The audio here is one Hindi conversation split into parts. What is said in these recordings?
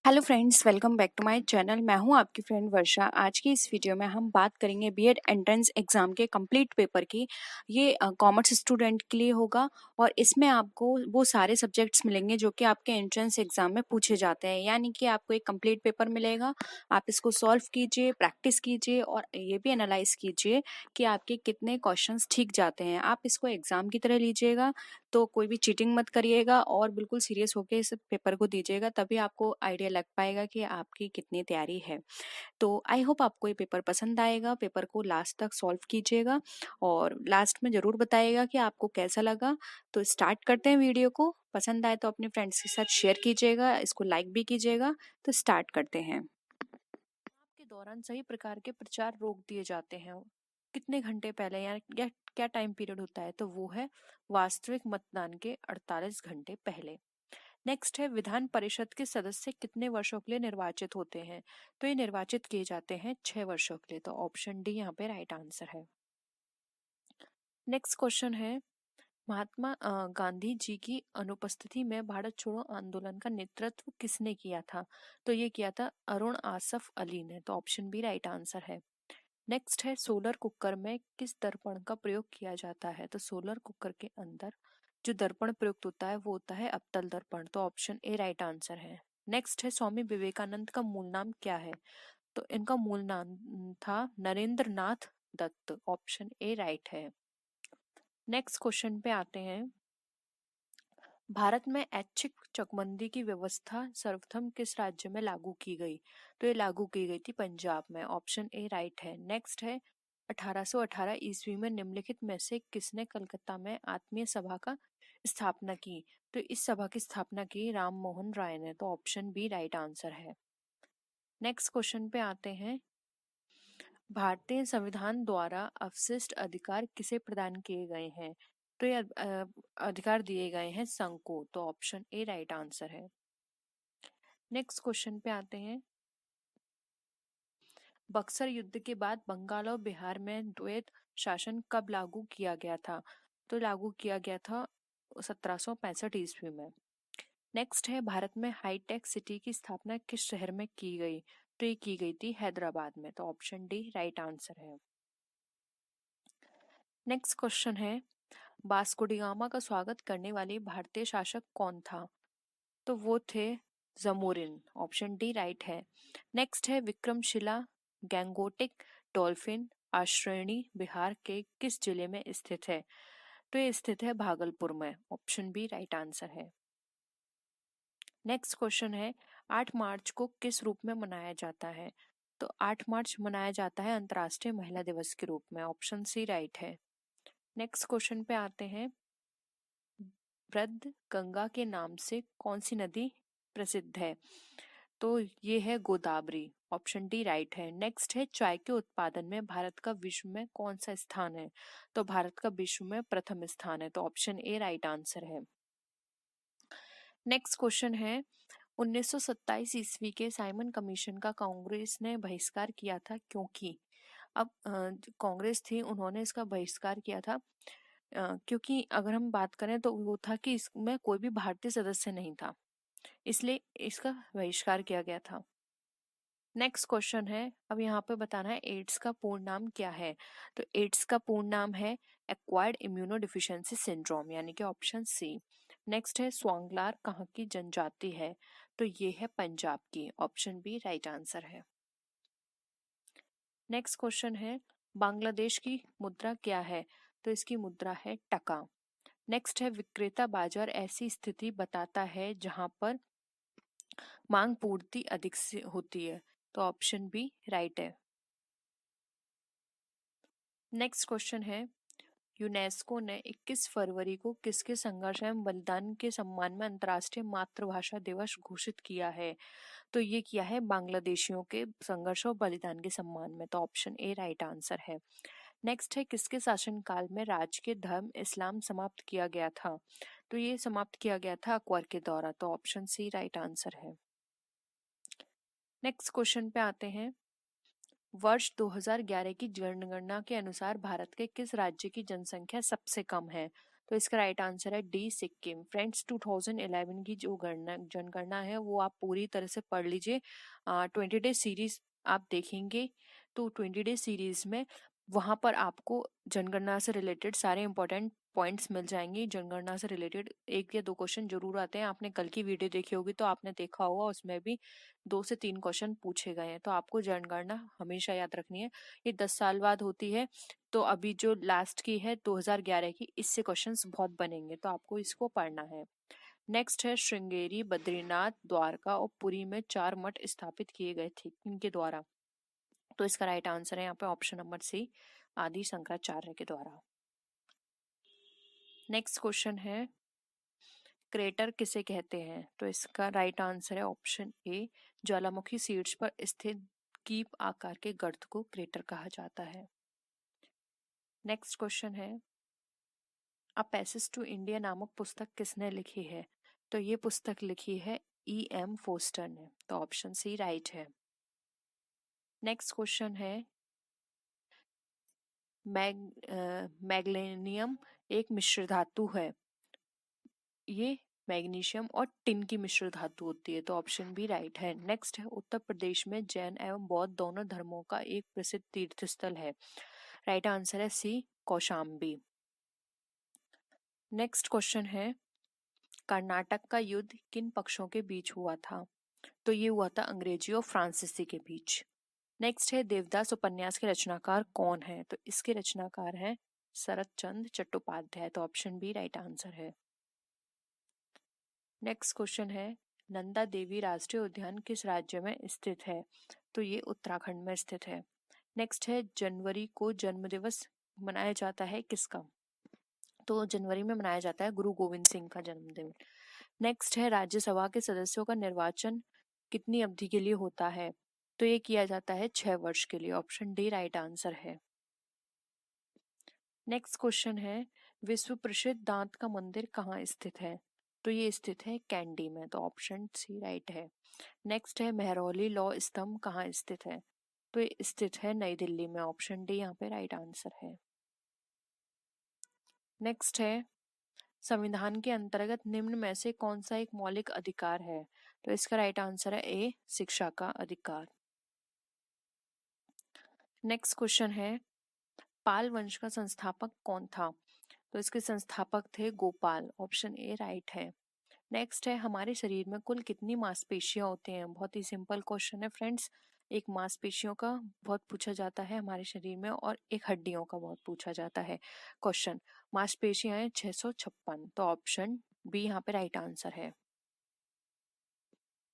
Hello friends, welcome back to my channel. मैं हूं आपकी फ्रेंड वर्षा। आज की इस वीडियो में हम बात करेंगे बीएड एंट्रेंस एग्ज़ाम के कंप्लीट पेपर की। ये कॉमर्स स्टूडेंट के लिए होगा और इसमें आपको वो सारे सब्जेक्ट्स मिलेंगे जो कि आपके एंट्रेंस एग्ज़ाम में पूछे जाते हैं। यानी कि आपको एक कंप्लीट पेपर मिलेगा, आप इसको सॉल्व कीजिए, प्रैक्टिस कीजिए और ये भी एनालाइज कीजिए कि आपके कितने क्वेश्चंस ठीक जाते हैं। आप इसको एग्ज़ाम की तरह लीजिएगा, तो कोई भी चीटिंग मत करिएगा और बिल्कुल सीरियस होकर इस पेपर को दीजिएगा, तभी आपको आइडिया लग पाएगा कि आपकी कितनी तैयारी है। तो आई होप आपको ये पेपर पसंद आएगा। पेपर को लास्ट तक सॉल्व कीजिएगा और लास्ट में ज़रूर बताइएगा कि आपको कैसा लगा। तो स्टार्ट करते हैं वीडियो को। पसंद आए तो अपने फ्रेंड्स के साथ शेयर कीजिएगा, इसको लाइक भी कीजिएगा। तो स्टार्ट करते हैं। के दौरान सही प्रकार के प्रचार रोक दिए जाते हैं कितने घंटे पहले, या क्या टाइम पीरियड होता है? तो वो है वास्तविक मतदान के 48 घंटे पहले। नेक्स्ट है विधान परिषद के सदस्य कितने वर्षों के लिए निर्वाचित होते हैं? तो ये निर्वाचित किए जाते हैं 6 वर्षों के लिए। तो ऑप्शन डी यहाँ पे राइट आंसर है। नेक्स्ट क्वेश्चन है महात्मा गांधी जी की अनुपस्थिति में भारत छोड़ो आंदोलन का नेतृत्व किसने किया था? तो ये किया था अरुण आसफ अली ने। तो ऑप्शन बी राइट आंसर है। नेक्स्ट है सोलर कुकर में किस दर्पण का प्रयोग किया जाता है? तो सोलर कुकर के अंदर जो दर्पण प्रयुक्त होता है वो होता है अवतल दर्पण। तो ऑप्शन ए राइट आंसर है। नेक्स्ट है स्वामी विवेकानंद का मूल नाम क्या है? तो इनका मूल नाम था नरेंद्र नाथ दत्त। ऑप्शन ए राइट है। नेक्स्ट क्वेश्चन पे आते हैं। भारत में ऐच्छिक चकबंदी की व्यवस्था सर्वप्रथम किस राज्य में लागू की गई? तो ये लागू की गई थी पंजाब में। ऑप्शन ए राइट है। नेक्स्ट है 1818 ईस्वी में निम्नलिखित में से किसने कलकत्ता में आत्मीय सभा का स्थापना की? तो इस सभा की स्थापना की राम मोहन राय ने। तो ऑप्शन बी राइट आंसर है। नेक्स्ट क्वेश्चन पे आते हैं। भारतीय संविधान द्वारा अवशिष्ट अधिकार किसे प्रदान किए गए हैं? तो ये अधिकार दिए गए हैं संघ को। तो ऑप्शन ए राइट आंसर है। नेक्स्ट क्वेश्चन पे आते हैं। बक्सर युद्ध के बाद बंगाल और बिहार में द्वैत शासन कब लागू किया गया था? तो लागू किया गया था 1765 ईस्वी में। नेक्स्ट है भारत में हाईटेक सिटी की स्थापना किस शहर में की गई? तो ये की गई थी हैदराबाद में। तो ऑप्शन डी राइट आंसर है। नेक्स्ट क्वेश्चन है वास्को डी गामा का स्वागत करने वाली भारतीय शासक कौन था? तो वो थे जमोरिन। ऑप्शन डी राइट है। नेक्स्ट है विक्रमशिला गैंगोटिक डॉल्फिन आश्रयणी बिहार के किस जिले में स्थित है? तो ये स्थित है भागलपुर में। ऑप्शन बी राइट आंसर है। नेक्स्ट क्वेश्चन है 8 मार्च को किस रूप में मनाया जाता है? तो 8 मार्च मनाया जाता है अंतर्राष्ट्रीय महिला दिवस के रूप में। ऑप्शन सी राइट है। नेक्स्ट क्वेश्चन पे आते हैं। वृद्ध गंगा के नाम से कौन सी नदी प्रसिद्ध है? तो ये है गोदावरी। ऑप्शन डी राइट है। नेक्स्ट है चाय के उत्पादन में भारत का विश्व में कौन सा स्थान है? तो भारत का विश्व में प्रथम स्थान है। तो ऑप्शन ए राइट आंसर है। नेक्स्ट क्वेश्चन है 1927 ईस्वी के साइमन कमीशन का कांग्रेस ने बहिष्कार किया था क्योंकि अब कांग्रेस थी, उन्होंने इसका बहिष्कार किया था क्योंकि अगर हम बात करें तो वो था कि इसमें कोई भी भारतीय सदस्य नहीं था, इसलिए इसका बहिष्कार किया गया था। नेक्स्ट क्वेश्चन है, अब यहाँ पे बताना है एड्स का पूर्ण नाम क्या है? तो एड्स का पूर्ण नाम है एक्वायर्ड इम्यूनो डिफिशियंसी सिंड्रोम, यानी कि ऑप्शन सी। नेक्स्ट है स्वांगलार कहाँ की जनजाति है? तो ये है पंजाब की। ऑप्शन बी राइट आंसर है। नेक्स्ट क्वेश्चन है बांग्लादेश की मुद्रा क्या है? तो इसकी मुद्रा है टका। नेक्स्ट है विक्रेता बाजार ऐसी स्थिति बताता है जहां पर मांग पूर्ति अधिक से होती है। तो ऑप्शन बी राइट है। नेक्स्ट क्वेश्चन है यूनेस्को ने 21 फरवरी को किसके संघर्ष एवं बलिदान के सम्मान में अंतर्राष्ट्रीय मातृभाषा दिवस घोषित किया है? तो ये किया है बांग्लादेशियों के संघर्ष और बलिदान के सम्मान में। तो ऑप्शन ए राइट आंसर है। नेक्स्ट है किसके शासनकाल में राज्य के धर्म इस्लाम समाप्त किया गया था? तो ये समाप्त किया गया था अकबर के द्वारा। तो ऑप्शन सी राइट आंसर है। नेक्स्ट क्वेश्चन पे आते हैं। वर्ष 2011 की जनगणना के अनुसार भारत के किस राज्य की जनसंख्या सबसे कम है? तो इसका राइट आंसर है डी सिक्किम। फ्रेंड्स 2011 की जो जनगणना है वो आप पूरी तरह से पढ़ लीजिए। 20 डे सीरीज आप देखेंगे तो 20 डे सीरीज में वहां पर आपको जनगणना से रिलेटेड सारे इंपॉर्टेंट पॉइंट्स मिल जाएंगे। जनगणना से रिलेटेड 1 या 2 क्वेश्चन जरूर आते हैं। आपने कल की वीडियो देखी होगी तो आपने देखा होगा, उसमें भी 2 से 3 क्वेश्चन पूछे गए हैं। तो आपको जनगणना हमेशा याद रखनी है। ये 10 साल बाद होती है, तो अभी जो लास्ट की है 2011 की, इससे क्वेश्चंस बहुत बनेंगे, तो आपको इसको पढ़ना है। नेक्स्ट है श्रृंगेरी, बद्रीनाथ, द्वारका और पुरी में 4 मठ स्थापित किए गए थे इनके द्वारा। तो इसका राइट आंसर है यहाँ पे ऑप्शन नंबर सी, आदि शंकराचार्य के द्वारा। नेक्स्ट क्वेश्चन है क्रेटर किसे कहते हैं? तो इसका राइट आंसर है ऑप्शन ए, ज्वालामुखी शीर्ष पर स्थित कीप आकार के गर्त को क्रेटर कहा जाता है। नेक्स्ट क्वेश्चन है अ पैसेज टू इंडिया नामक पुस्तक किसने लिखी है? तो ये पुस्तक लिखी है E.M. फोस्टर ने। तो ऑप्शन सी राइट है। नेक्स्ट क्वेश्चन है मैग्नीशियम एक मिश्र धातु है। ये मैग्नीशियम और टिन की मिश्र धातु होती है। तो ऑप्शन बी राइट है। नेक्स्ट है उत्तर प्रदेश में जैन एवं बौद्ध दोनों धर्मों का एक प्रसिद्ध तीर्थ स्थल है। राइट आंसर है सी, कौशाम्बी। नेक्स्ट क्वेश्चन है कर्नाटक का युद्ध किन पक्षों के बीच हुआ था? तो ये हुआ था अंग्रेजी और फ्रांसीसी के बीच। नेक्स्ट है देवदास उपन्यास के रचनाकार कौन है? तो इसके रचनाकार हैं शरत चंद्र चट्टोपाध्याय। तो ऑप्शन बी राइट आंसर है। नेक्स्ट क्वेश्चन है नंदा देवी राष्ट्रीय उद्यान किस राज्य में स्थित है? तो ये उत्तराखंड में स्थित है। नेक्स्ट है जनवरी को जन्मदिवस मनाया जाता है किसका? तो जनवरी में मनाया जाता है गुरु गोविंद सिंह का जन्मदिन। नेक्स्ट है राज्यसभा के सदस्यों का निर्वाचन कितनी अवधि के लिए होता है? तो ये किया जाता है 6 वर्ष के लिए। ऑप्शन डी राइट आंसर है। नेक्स्ट क्वेश्चन है विश्व प्रसिद्ध दांत का मंदिर कहाँ स्थित है? तो ये स्थित है कैंडी में। तो ऑप्शन सी राइट है। नेक्स्ट है मेहरौली लौह स्तंभ कहाँ स्थित है? तो ये स्थित है नई दिल्ली में। ऑप्शन डी यहाँ पे राइट आंसर है। नेक्स्ट है संविधान के अंतर्गत निम्न में से कौन सा एक मौलिक अधिकार है? तो इसका राइट आंसर है ए, शिक्षा का अधिकार। नेक्स्ट क्वेश्चन है पाल वंश का संस्थापक कौन था? तो इसके संस्थापक थे गोपाल। ऑप्शन ए राइट है। नेक्स्ट है हमारे शरीर में कुल कितनी मांसपेशियां होती हैं? बहुत ही सिंपल क्वेश्चन है फ्रेंड्स। एक मांसपेशियों का बहुत पूछा जाता है हमारे शरीर में, और एक हड्डियों का बहुत पूछा जाता है क्वेश्चन। मांसपेशियां हैं 656। तो ऑप्शन बी यहाँ पे राइट आंसर है।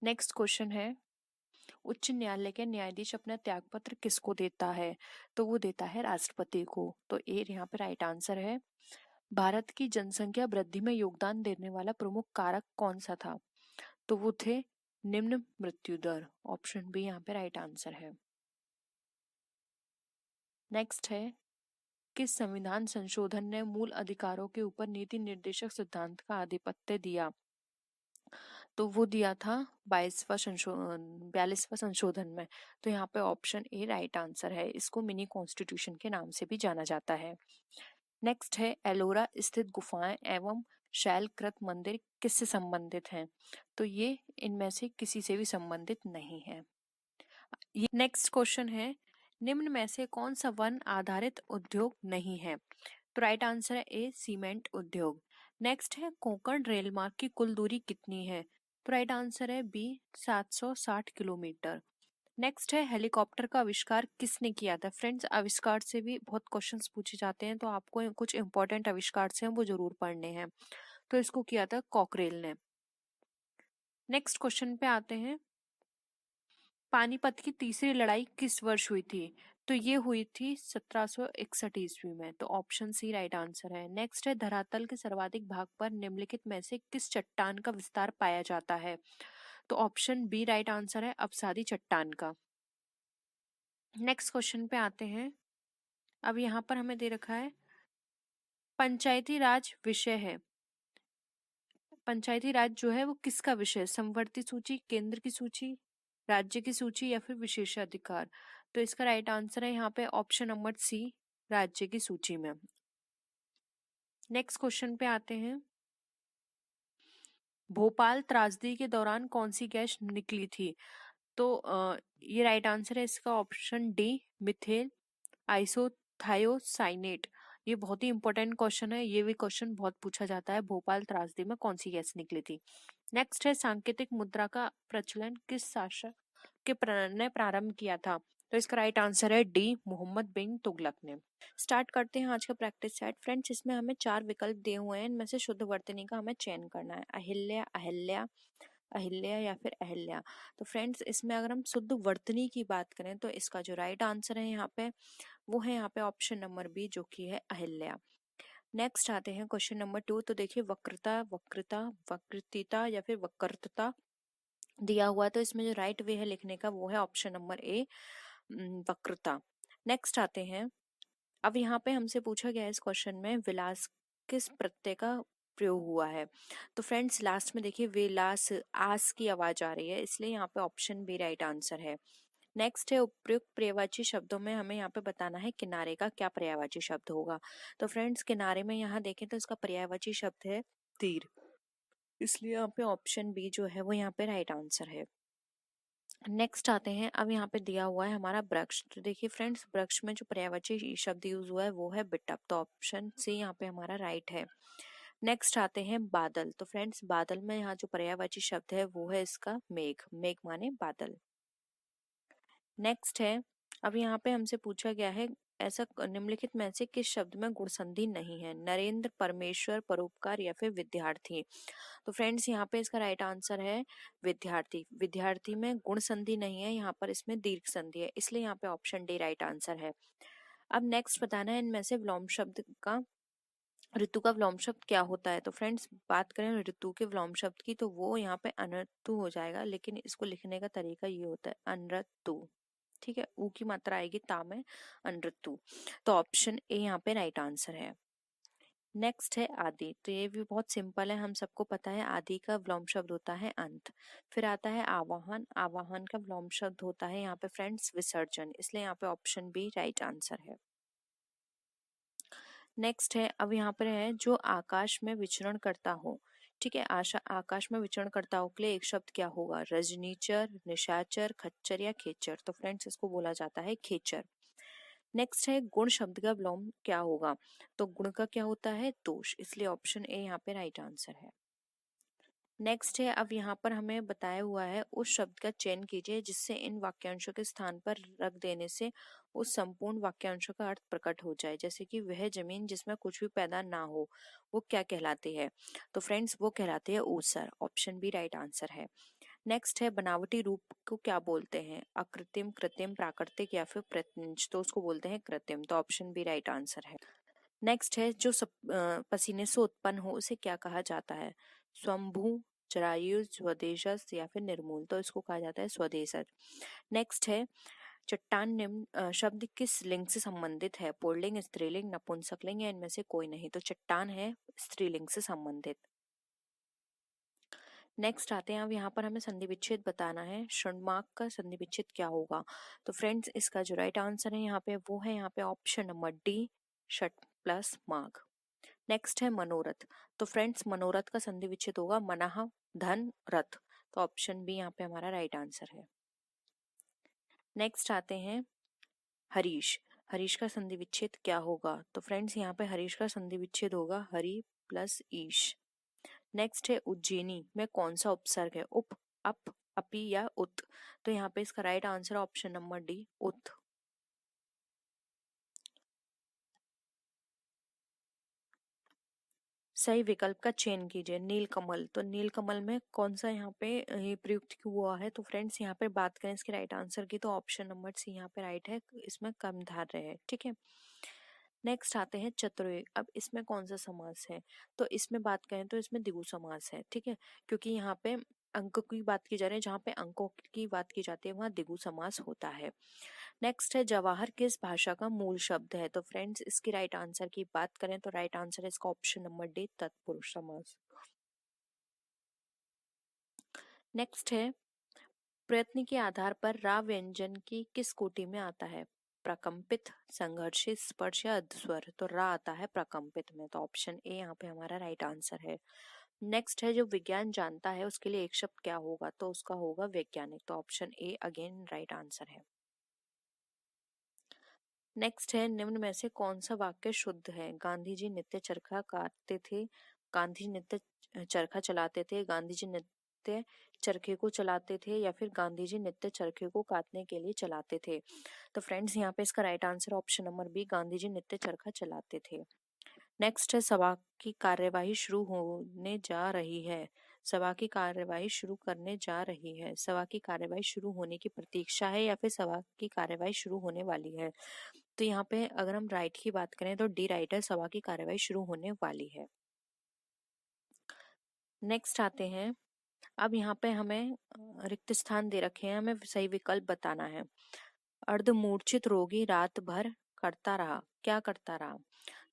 नेक्स्ट क्वेश्चन है उच्च न्यायालय के न्यायाधीश अपना त्यागपत्र किसको देता है? तो वो देता है राष्ट्रपति को। तो ए यहाँ पे राइट आंसर है। भारत की जनसंख्या वृद्धि में योगदान देने वाला प्रमुख कारक कौन सा था? तो वो थे निम्न मृत्यु दर। ऑप्शन बी यहाँ पे राइट आंसर है। नेक्स्ट है किस संविधान संशोधन ने मूल अधिकारों के ऊपर नीति निर्देशक सिद्धांत का आधिपत्य दिया? तो वो दिया था 42वां संशोधन में। तो यहाँ पे ऑप्शन ए राइट आंसर है। इसको मिनी कॉन्स्टिट्यूशन के नाम से भी जाना जाता है। नेक्स्ट है एलोरा स्थित गुफाएं एवं शैलकृत मंदिर किससे संबंधित हैं? तो ये इनमें से किसी से भी संबंधित नहीं है। ये नेक्स्ट क्वेश्चन है निम्न में से कौन सा वन आधारित उद्योग नहीं है? तो राइट आंसर है ए, सीमेंट उद्योग। नेक्स्ट है कोंकण रेल मार्ग की कुल दूरी कितनी है? तो राइट आंसर है बी, 760 किलोमीटर। नेक्स्ट है हेलीकॉप्टर का आविष्कार किसने किया था? फ्रेंड्स आविष्कार से भी बहुत क्वेश्चंस पूछे जाते हैं, तो आपको कुछ इंपॉर्टेंट आविष्कार से वो जरूर पढ़ने हैं। तो इसको किया था कॉकरेल ने। नेक्स्ट क्वेश्चन पे आते हैं पानीपत की तीसरी लड़ाई किस वर्ष हुई थी? तो ये हुई थी 1761 ईस्वी में। तो ऑप्शन सी राइट आंसर है। नेक्स्ट है धरातल के सर्वाधिक भाग पर निम्नलिखित में से किस चट्टान का विस्तार पाया जाता है? तो ऑप्शन बी राइट आंसर है, अवसादी चट्टान का। नेक्स्ट क्वेश्चन पे आते हैं। अब यहाँ पर हमें दे रखा है पंचायती राज विषय है। पंचायती राज जो है वो किसका विषय? समवर्ती सूची, केंद्र की सूची, राज्य की सूची या फिर विशेषाधिकार? तो इसका राइट आंसर है यहाँ पे ऑप्शन नंबर सी, राज्य की सूची में। नेक्स्ट क्वेश्चन पे आते हैं। भोपाल त्रासदी के दौरान कौन सी गैस निकली थी? तो ये राइट आंसर है इसका ऑप्शन डी, मिथेल आइसोथायोसाइनेट। ये बहुत ही इंपॉर्टेंट क्वेश्चन है, ये भी क्वेश्चन बहुत पूछा जाता है, भोपाल त्रासदी में कौन सी गैस निकली थी। नेक्स्ट है सांकेतिक मुद्रा का प्रचलन किस शासक के ने प्रारंभ किया था? तो इसका राइट आंसर है डी, मोहम्मद बिन तुगलक ने। स्टार्ट करते हैं आज का प्रैक्टिस सेट फ्रेंड्स। इसमें हमें 4 विकल्प दिए हुए हैं, इनमें से शुद्ध वर्तनी का हमें चयन करना है। अहिल्या, अहिल्या, अहिल्या या फिर अहिल्या। तो फ्रेंड्स इसमें अगर हम शुद्ध वर्तनी की बात करें तो इसका जो राइट आंसर है यहाँ पे वो है यहाँ पे ऑप्शन नंबर बी, जो कि है अहिल्या। नेक्स्ट आते हैं क्वेश्चन नंबर 2। तो देखिए वक्रता, वक्रता, वक्रतिता या फिर वक्रतता दिया हुआ है, तो इसमें जो राइट वे है लिखने का वो है ऑप्शन नंबर ए, वक्रता। नेक्स्ट आते हैं। अब यहाँ पे हमसे पूछा गया है इस क्वेश्चन में विलास किस प्रत्यय का प्रयोग हुआ है? तो फ्रेंड्स लास्ट में देखिए विलास आस की आवाज आ रही है, इसलिए यहाँ पे ऑप्शन बी राइट आंसर है। नेक्स्ट है उपयुक्त पर्यायवाची शब्दों में हमें यहाँ पे बताना है किनारे का क्या पर्यायवाची शब्द होगा। तो फ्रेंड्स किनारे में यहाँ देखें तो इसका पर्यायवाची शब्द है तीर, इसलिए यहाँ पे ऑप्शन बी जो है वो यहाँ पे राइट आंसर है। नेक्स्ट आते हैं। अब यहाँ पे दिया हुआ है हमारा वृक्ष। तो देखिए फ्रेंड्स वृक्ष में जो पर्यायवाची शब्द यूज हुआ है वो है बिटअप, तो ऑप्शन सी यहाँ पे हमारा राइट है। नेक्स्ट आते हैं बादल। तो फ्रेंड्स बादल में यहाँ जो पर्यायवाची शब्द है वो है इसका मेघ, मेघ माने बादल। नेक्स्ट है। अब यहाँ पे हमसे पूछा गया है ऐसा निम्नलिखित में से किस शब्द में गुण संधि नहीं है? नरेंद्र, परमेश्वर, परोपकार या फिर विद्यार्थी। तो फ्रेंड्स यहाँ पे इसका राइट आंसर है विद्यार्थी। विद्यार्थी में गुण संधि नहीं है, यहाँ पर इसमें दीर्घ संधि है, इसलिए यहाँ पे ऑप्शन डी राइट आंसर है। अब नेक्स्ट बताना है इनमें से विलोम शब्द का, ऋतु का विलोम शब्द क्या होता है? तो फ्रेंड्स बात करें ऋतु के विलोम शब्द की तो वो यहाँ पे अनऋतु हो जाएगा, लेकिन इसको लिखने का तरीका ये होता है अनऋतु। ठीक है, ऊ की मात्रा आएगी ता में, अनऋतु। तो ऑप्शन ए यहाँ पे राइट आंसर है। नेक्स्ट है आदि। तो ये भी बहुत सिंपल है, हम सबको पता है आदि का विलोम शब्द होता है अंत। फिर आता है आवाहन, आवाहन का विलोम शब्द होता है यहाँ पे फ्रेंड्स विसर्जन, इसलिए यहाँ पे ऑप्शन बी राइट आंसर है। नेक्स्ट है। अब यहाँ पर है जो आकाश में विचरण करता हो। ठीक है, आकाश में विचरण करता हो के लिए एक शब्द क्या होगा? रजनीचर, निशाचर, खच्चर या खेचर। तो फ्रेंड्स इसको बोला जाता है खेचर। नेक्स्ट है गुण शब्द का विलोम क्या होगा? तो गुण का क्या होता है? दोष, इसलिए ऑप्शन ए यहाँ पे राइट आंसर है। नेक्स्ट है। अब यहाँ पर हमें बताया हुआ है उस शब्द का चयन कीजिए जिससे इन वाक्यांशों के स्थान पर रख देने से उस संपूर्ण वाक्यांशों का अर्थ प्रकट हो जाए। जैसे कि वह जमीन जिसमें कुछ भी पैदा ना हो वो क्या कहलाती है? तो फ्रेंड्स वो कहलाती है ऊसर, ऑप्शन बी राइट आंसर है। नेक्स्ट है बनावटी रूप को क्या बोलते हैं? अकृत्रिम, कृत्रिम, प्राकृतिक या फिर प्रत्यक्ष। तो उसको बोलते हैं कृत्रिम, तो ऑप्शन बी राइट आंसर है। नेक्स्ट है जो पसीने से उत्पन्न हो उसे क्या कहा जाता है? स्वयंभू, जरायु, स्वदेशज या फिर निर्मूल। तो इसको कहा जाता है स्वदेशज। नेक्स्ट है चट्टान निम्न शब्द किस लिंग से संबंधित है? पुल्लिंग, स्त्रीलिंग, नपुंसकलिंग या इनमें से कोई नहीं। तो चट्टान है स्त्रीलिंग से संबंधित। नेक्स्ट आते हैं। अब यहाँ पर हमें संधि विच्छेद बताना है। षण्मार्ग का संधि विच्छेद क्या होगा? तो फ्रेंड्स इसका जो राइट आंसर है यहाँ पे वो है यहाँ पे ऑप्शन नंबर डी, षट प्लस मार्ग। नेक्स्ट है मनोरथ। तो फ्रेंड्स मनोरथ का संधि विच्छेद होगा मनः धन रथ, तो ऑप्शन बी यहाँ पे हमारा राइट आंसर है। नेक्स्ट आते हैं हरीश। हरीश का संधि विच्छेद क्या होगा? तो फ्रेंड्स यहाँ पे हरीश का संधि विच्छेद होगा हरि प्लस ईश। नेक्स्ट है उज्जैनी में कौन सा उपसर्ग है? उप, अप, अपि या उत। तो यहाँ पे इसका right answer option number D, उत। सही विकल्प का चयन कीजिए। नीलकमल। तो नीलकमल में कौन सा यहाँ पे ये प्रयुक्त हुआ है? तो फ्रेंड्स यहाँ पे बात करें इसके राइट आंसर की तो ऑप्शन नंबर सी यहाँ पे राइट है, इसमें कम धार्य है। ठीक है, नेक्स्ट आते हैं चतुर्युग। अब इसमें कौन सा समास है? तो इसमें बात करें तो इसमें द्विगु समास है। ठीक है, क्योंकि यहाँ पे अंक की बात की जा रही है, जहाँ पे अंकों की बात की जाती है वहां द्विगु समास होता है। नेक्स्ट है जवाहर किस भाषा का मूल शब्द है? तो फ्रेंड्स इसकी राइट आंसर की बात करें तो राइट आंसर है इसका ऑप्शन नंबर डी, तत्पुरुष समास। नेक्स्ट है प्रयत्न के आधार पर रा व्यंजन की किस कोटि में आता है? प्रकंपित, संघर्षित, स्पर्श या अधस्वर। तो रा आता है प्रकंपित में, तो ऑप्शन ए यहाँ पे हमारा राइट आंसर है। नेक्स्ट है जो विज्ञान जानता है उसके लिए एक शब्द क्या होगा, तो उसका होगा वैज्ञानिक, तो option A again right answer है। नेक्स्ट है निम्न में से कौन सा वाक्य शुद्ध है। गांधी जी नित्य चरखा काटते थे, गांधी जी नित्य चरखा चलाते थे, गांधी जी नित्य चरखे को चलाते थे, या फिर गांधी जी नित्य चरखे को काटने के लिए चलाते थे। तो फ्रेंड्स यहाँ पे इसका right answer option number B, Gandhi ji नित्य चरखा चलाते थे। नेक्स्ट है सभा की कार्यवाही शुरू होने जा रही है। सभा की कार्यवाही शुरू करने जा रही है। सभा की कार्यवाही शुरू होने की प्रतीक्षा है या फिर सभा की कार्यवाही शुरू होने वाली है। तो यहाँ पे अगर हम राइट की बात करें तो डी राइट है, सभा की कार्यवाही शुरू होने वाली है। नेक्स्ट आते हैं, अब यहाँ पे हमें रिक्त स्थान दे रखे हैं, हमें सही विकल्प बताना है। अर्धमूर्छित रोगी रात भर करता रहा, क्या करता रहा।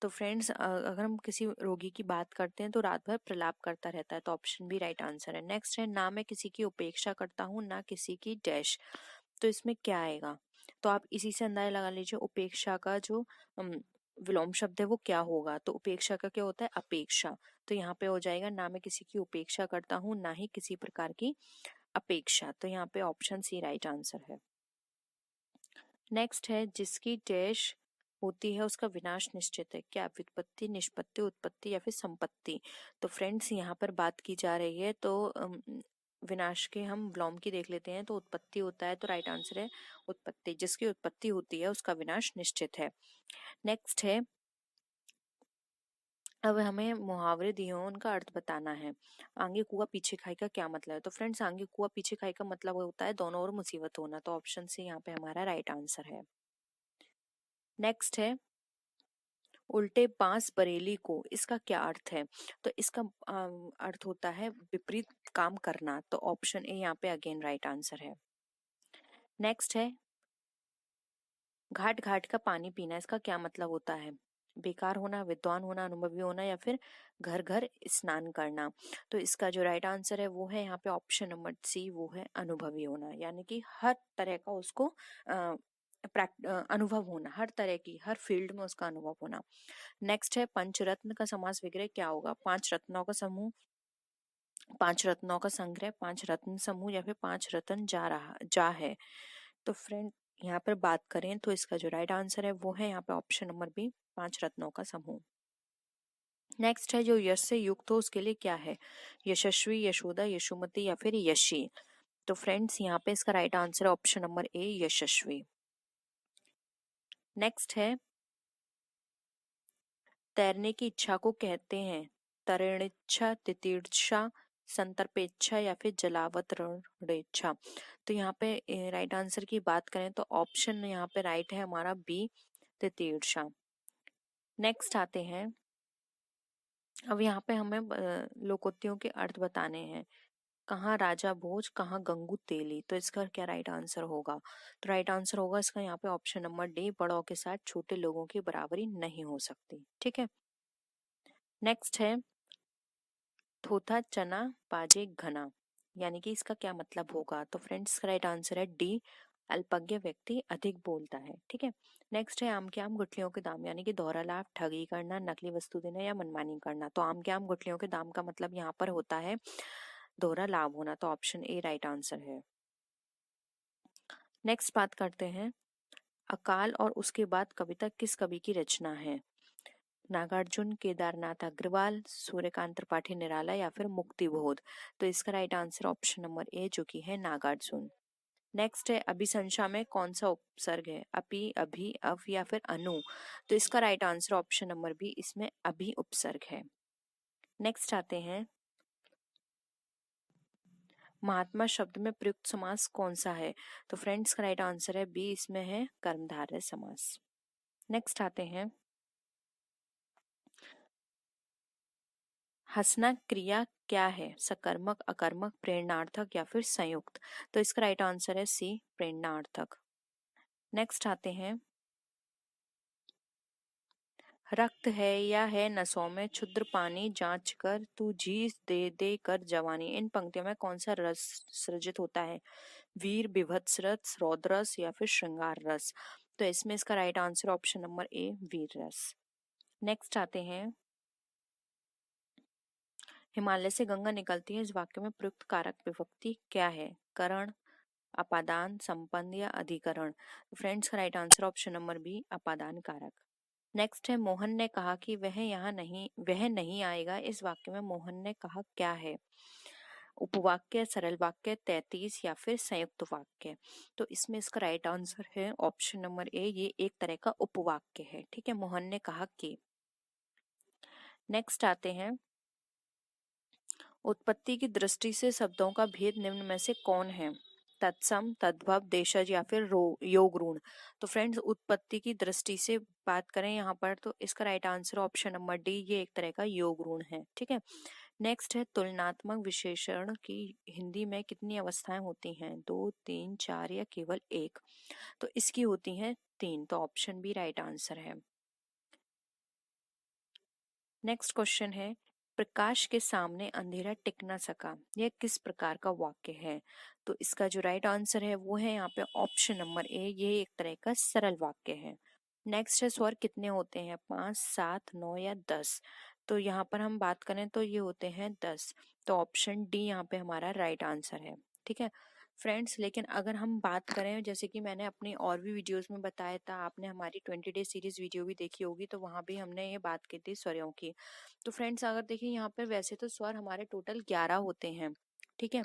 तो फ्रेंड्स अगर हम किसी रोगी की बात करते हैं तो रात भर प्रलाप करता रहता है, तो ऑप्शन बी राइट आंसर है। नेक्स्ट है ना मैं किसी की उपेक्षा करता हूँ ना किसी की डैश, तो इसमें क्या आएगा। तो आप इसी से अंदाजा लगा लीजिए उपेक्षा का जो विलोम शब्द है वो क्या होगा। तो उपेक्षा का क्या होता है, अपेक्षा। तो यहाँ पे हो जाएगा ना मैं किसी की उपेक्षा करता हूँ ना ही किसी प्रकार की अपेक्षा, तो यहाँ पे ऑप्शन सी राइट आंसर है। नेक्स्ट है जिसकी डैश होती है उसका विनाश निश्चित है, क्या व्युत्पत्ति, निष्पत्ति, उत्पत्ति या फिर संपत्ति। तो फ्रेंड्स यहाँ पर बात की जा रही है, तो विनाश के हम विलोम की देख लेते हैं, तो उत्पत्ति होता है, तो राइट आंसर है उत्पत्ति। जिसकी उत्पत्ति होती है उसका विनाश निश्चित है। नेक्स्ट है, अब हमें मुहावरे दिए हों उनका अर्थ बताना है। आगे कुआ पीछे खाई का क्या मतलब है। तो फ्रेंड्स आगे कुआ पीछे खाई का मतलब होता है दोनों ओर मुसीबत होना, तो ऑप्शन सी यहाँ पे हमारा राइट आंसर है। नेक्स्ट है उल्टे बांस बरेली को, इसका क्या अर्थ है। तो इसका अर्थ होता है विपरीत काम करना, तो ऑप्शन ए यहाँ पे अगेन राइट आंसर है। नेक्स्ट है घाट घाट का पानी पीना, इसका क्या मतलब होता है। बेकार होना, विद्वान होना, अनुभवी होना या फिर घर घर स्नान करना। तो इसका जो राइट आंसर है वो है यहाँ पे ऑप्शन नंबर सी, वो है अनुभवी होना, यानी कि हर तरह का उसको अनुभव होना, हर तरह की हर फील्ड में उसका अनुभव होना। नेक्स्ट है पंचरत्न का समास विग्रह क्या होगा। पांच रत्नों का समूह, पांच रत्नों का संग्रह, पांच रत्न समूह या फिर पांच रत्न जा है। तो फ्रेंड यहाँ पर बात करें तो इसका जो राइट आंसर है वो है यहाँ पे ऑप्शन नंबर बी, पांच रत्नों का समूह। नेक्स्ट है जो यश से युक्त हो उसके लिए क्या है। यशस्वी, यशोदा, यशोमती या फिर यशी। तो फ्रेंड्स यहाँ पे इसका राइट आंसर है ऑप्शन नंबर ए, यशस्वी। नेक्स्ट है तैरने की इच्छा को कहते हैं तरणिच्छा, तितीक्षा, संतर्पेच्छा या फिर जलावतरणेच्छा। तो यहाँ पे राइट आंसर की बात करें तो ऑप्शन यहाँ पे राइट है हमारा बी, तितीक्षा। नेक्स्ट आते हैं, अब यहाँ पे हमें लोकोक्तियों के अर्थ बताने हैं। कहाँ राजा भोज, कहाँ गंगू तेली, तो इसका क्या राइट आंसर होगा। तो राइट आंसर होगा इसका यहाँ पे ऑप्शन नंबर डी, बड़ों के साथ छोटे लोगों की बराबरी नहीं हो सकती। ठीक है। नेक्स्ट है थोथा चना पाजे घना, यानी कि इसका क्या मतलब होगा। तो फ्रेंड्स राइट आंसर है डी, अल्पज्ञ व्यक्ति अधिक बोलता है। ठीक है। नेक्स्ट है आम के आम गुठलियों के दाम, यानी कि दोहरा लाभ, ठगी करना, नकली वस्तु देना या मनमानी करना। तो आम के आम गुठलियों के दाम का मतलब यहाँ पर होता है दोहरा लाभ होना, तो ऑप्शन ए राइट आंसर है। नेक्स्ट बात करते हैं अकाल और उसके बाद कविता किस कवि की रचना है। नागार्जुन, केदारनाथ अग्रवाल, सूर्यकांत त्रिपाठी निराला या फिर मुक्तिबोध। तो इसका राइट आंसर ऑप्शन नंबर ए जो कि है नागार्जुन। नेक्स्ट है अभिशंसा में कौन सा उपसर्ग है। अपि, अभि, अव या फिर अनु। तो इसका right answer option number B, इसमें अभि उपसर्ग है। नेक्स्ट आते हैं महात्मा शब्द में प्रयुक्त समास कौन सा है। तो फ्रेंड्स का राइट आंसर है बी, इसमें है कर्मधारय समास। नेक्स्ट आते हैं हंसना क्रिया क्या है, सकर्मक, अकर्मक, प्रेरणार्थक या फिर संयुक्त। तो इसका राइट आंसर है सी, प्रेरणार्थक। नेक्स्ट आते हैं रक्त है या है नसों में क्षुद्र पानी जांच कर तू झीस दे दे कर जवानी। इन पंक्तियों में कौन सा रस सृजित होता है। वीर, विभत्स रस, रौद्र रस या फिर श्रृंगार रस। तो इसमें इसका right answer option number A वीर रस। नेक्स्ट आते हैं, हिमालय से गंगा निकलती है, इस वाक्य में प्रयुक्त कारक विभक्ति क्या है? करण, अपादान, संपन्न या अधिकरण? Friends, right answer option number B अपादान कारक। नेक्स्ट है, मोहन ने कहा कि वह नहीं आएगा, इस वाक्य में मोहन ने कहा क्या है? उपवाक्य, सरल वाक्य, 33 या फिर संयुक्त वाक्य? तो इसमें इसका राइट आंसर है ऑप्शन नंबर ए, ये एक तरह का उपवाक्य है। ठीक है, मोहन ने कहा कि। नेक्स्ट आते हैं, उत्पत्ति की दृष्टि से शब्दों का भेद निम्न में से कौन है? तत्सम, तद्भव, देशज या फिर योग ऋण? तो फ्रेंड्स, उत्पत्ति की दृष्टि से बात करें यहाँ पर तो इसका right answer option number D, ये एक तरह का योग ऋण है। ठीक है, नेक्स्ट है, तुलनात्मक विशेषण की हिंदी में कितनी अवस्थाएं होती हैं? 2, 3, 4 या केवल एक? तो इसकी होती हैं 3, तो ऑप्शन बी राइट आंसर है। नेक्स्ट क्वेश्चन है, प्रकाश के सामने अंधेरा टिक न सका, यह किस प्रकार का वाक्य है? तो इसका जो राइट आंसर है वो है यहाँ पे ऑप्शन नंबर ए, ये एक तरह का सरल वाक्य है। नेक्स्ट है, स्वर कितने होते हैं? 5, 7, 9 या 10? तो यहाँ पर हम बात करें तो ये होते हैं 10, तो ऑप्शन डी यहाँ पे हमारा राइट आंसर है। ठीक है फ्रेंड्स, लेकिन अगर हम बात करें, जैसे कि मैंने अपनी और भी वीडियोस में बताया था, आपने हमारी 20 डे सीरीज वीडियो भी देखी होगी, तो वहां भी हमने ये बात की थी स्वरों की। तो फ्रेंड्स, अगर देखिए यहाँ पे वैसे तो स्वर हमारे टोटल 11 होते हैं। ठीक है,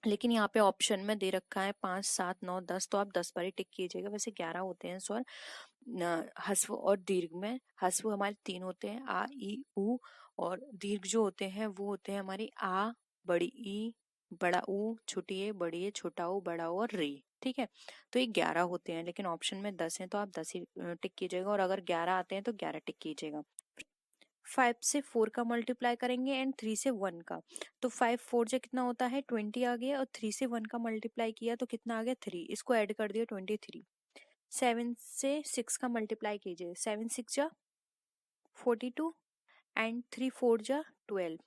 लेकिन यहाँ पे ऑप्शन में दे रखा है 5, 7, 9, 10, तो आप 10 पर ही टिक कीजिएगा। वैसे 11 होते हैं स्वर। हस्व और दीर्घ में हस्व हमारे 3 होते हैं, आ, ई, उ, और दीर्घ जो होते हैं वो होते हैं हमारी आ, बड़ी ई, बड़ा ऊ, छोटी ए, बड़ी ए, छोटा ऊ, बड़ा ऊ और री। ठीक है, तो ये 11 होते हैं, लेकिन ऑप्शन में 10 है तो आप 10 ही टिक कीजिएगा, और अगर 11 आते हैं तो 11 टिक कीजिएगा। 5 से 4 का मल्टीप्लाई करेंगे एंड 3 से 1 का, तो 5 4 से कितना होता है? 20 आ गया, और 3 से 1 का मल्टीप्लाई किया तो कितना आ गया? 3, इसको ऐड कर दिया 23। 7 से 6 का मल्टीप्लाई कीजिए, 7 6 जा 42 एंड 3 4 जा 12,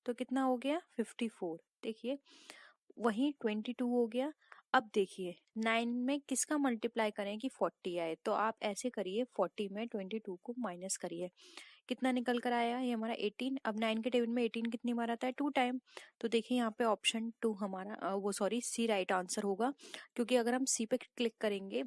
तो कितना हो गया? 54। देखिए, वही 22 हो गया। अब देखिए 9 में किसका मल्टीप्लाई करें कि 40 आए, तो आप ऐसे करिए, 40 में 22 को माइनस करिए, कितना निकल कर आया? ये हमारा 18। अब 9 के टेबल में 18 कितनी बार आता है? 2 टाइम। तो देखिए यहाँ पे ऑप्शन 2 हमारा सी राइट आंसर होगा, क्योंकि अगर हम सी पे क्लिक करेंगे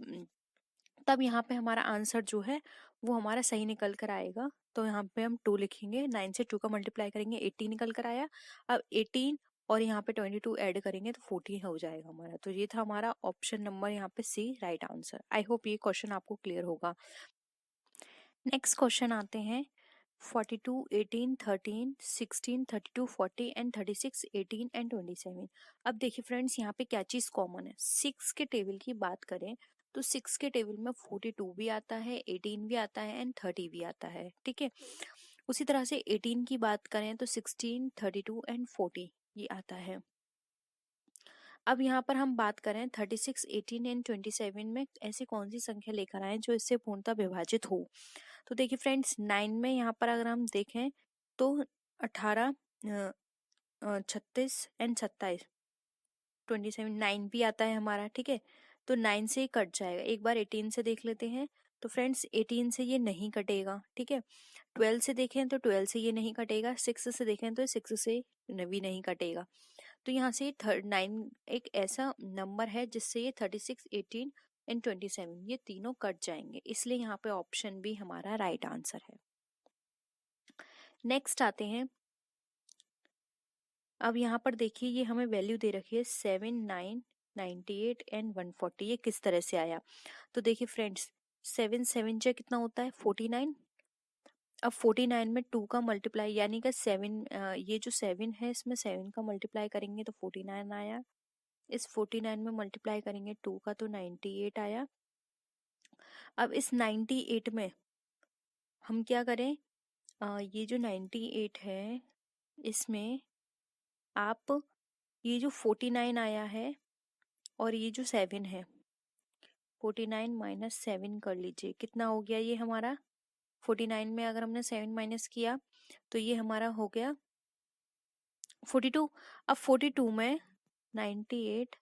तब यहाँ पे हमारा आंसर जो है वो हमारा सही निकल कर आएगा। तो यहाँ पे हम 2 लिखेंगे, 9 से 2 का मल्टीप्लाई करेंगे, 18 निकल कर आया। अब 18 और यहाँ पे 22 ऐड करेंगे तो 14 हो जाएगा हमारा। तो ये था हमारा ऑप्शन नंबर यहाँ पे सी राइट आंसर। आई होप ये क्वेश्चन आपको क्लियर होगा। नेक्स्ट क्वेश्चन आते हैं, 42, 18, 13, 16, 32, 40 एंड 36, 18 एंड 27। अब देखिए फ्रेंड्स, यहाँ पे क्या चीज कॉमन है? 6 के टेबल की बात करें तो 6 के टेबल में 42 भी आता है, 18 भी आता है एंड 30 भी आता है। ठीक है, उसी तरह से 18 की बात करें तो 16, 32 एंड 40 ये आता है। अब यहाँ पर हम बात करें 36, 18 एंड 27 में ऐसी कौन सी संख्या लेकर आए जो इससे पूर्णतः विभाजित हो? तो देखिए फ्रेंड्स, 9 में यहाँ पर अगर हम देखें तो 18, 36 एंड 27, 27, 9 भी आता है हमारा। ठीक है, तो 9 से ही कट जाएगा। एक बार 18 से देख लेते हैं, तो फ्रेंड्स 18 से ये नहीं कटेगा। ठीक है, 12 से देखें तो 12 से ये नहीं कटेगा, 6 से देखें तो 6 से भी नहीं कटेगा। तो यहाँ से 9 एक ऐसा नंबर है जिससे ये 36, 18 एंड 27 ये तीनों कट जाएंगे, इसलिए यहाँ पे ऑप्शन बी हमारा राइट आंसर है। नेक्स्ट आते हैं, अब यहाँ पर देखिए ये हमें वैल्यू दे रखी है 7, 9, 98 एंड 140, ये किस तरह से आया? तो देखिए फ्रेंड्स, 7 7 जा कितना होता है? 49। अब 49 में 2 का मल्टीप्लाई यानी कि 7, ये जो 7 है इसमें 7 का मल्टीप्लाई करेंगे तो 49 आया। इस 49 में मल्टीप्लाई करेंगे 2 का तो 98 आया। अब इस 98 में हम क्या करें? ये जो 98 है इसमें आप ये जो 49 आया है और ये जो 7 है, 49 माइनस 7 कर लीजिए, कितना हो गया ये हमारा? 49 में अगर हमने 7 माइनस किया तो ये हमारा हो गया 42। अब 42 में 98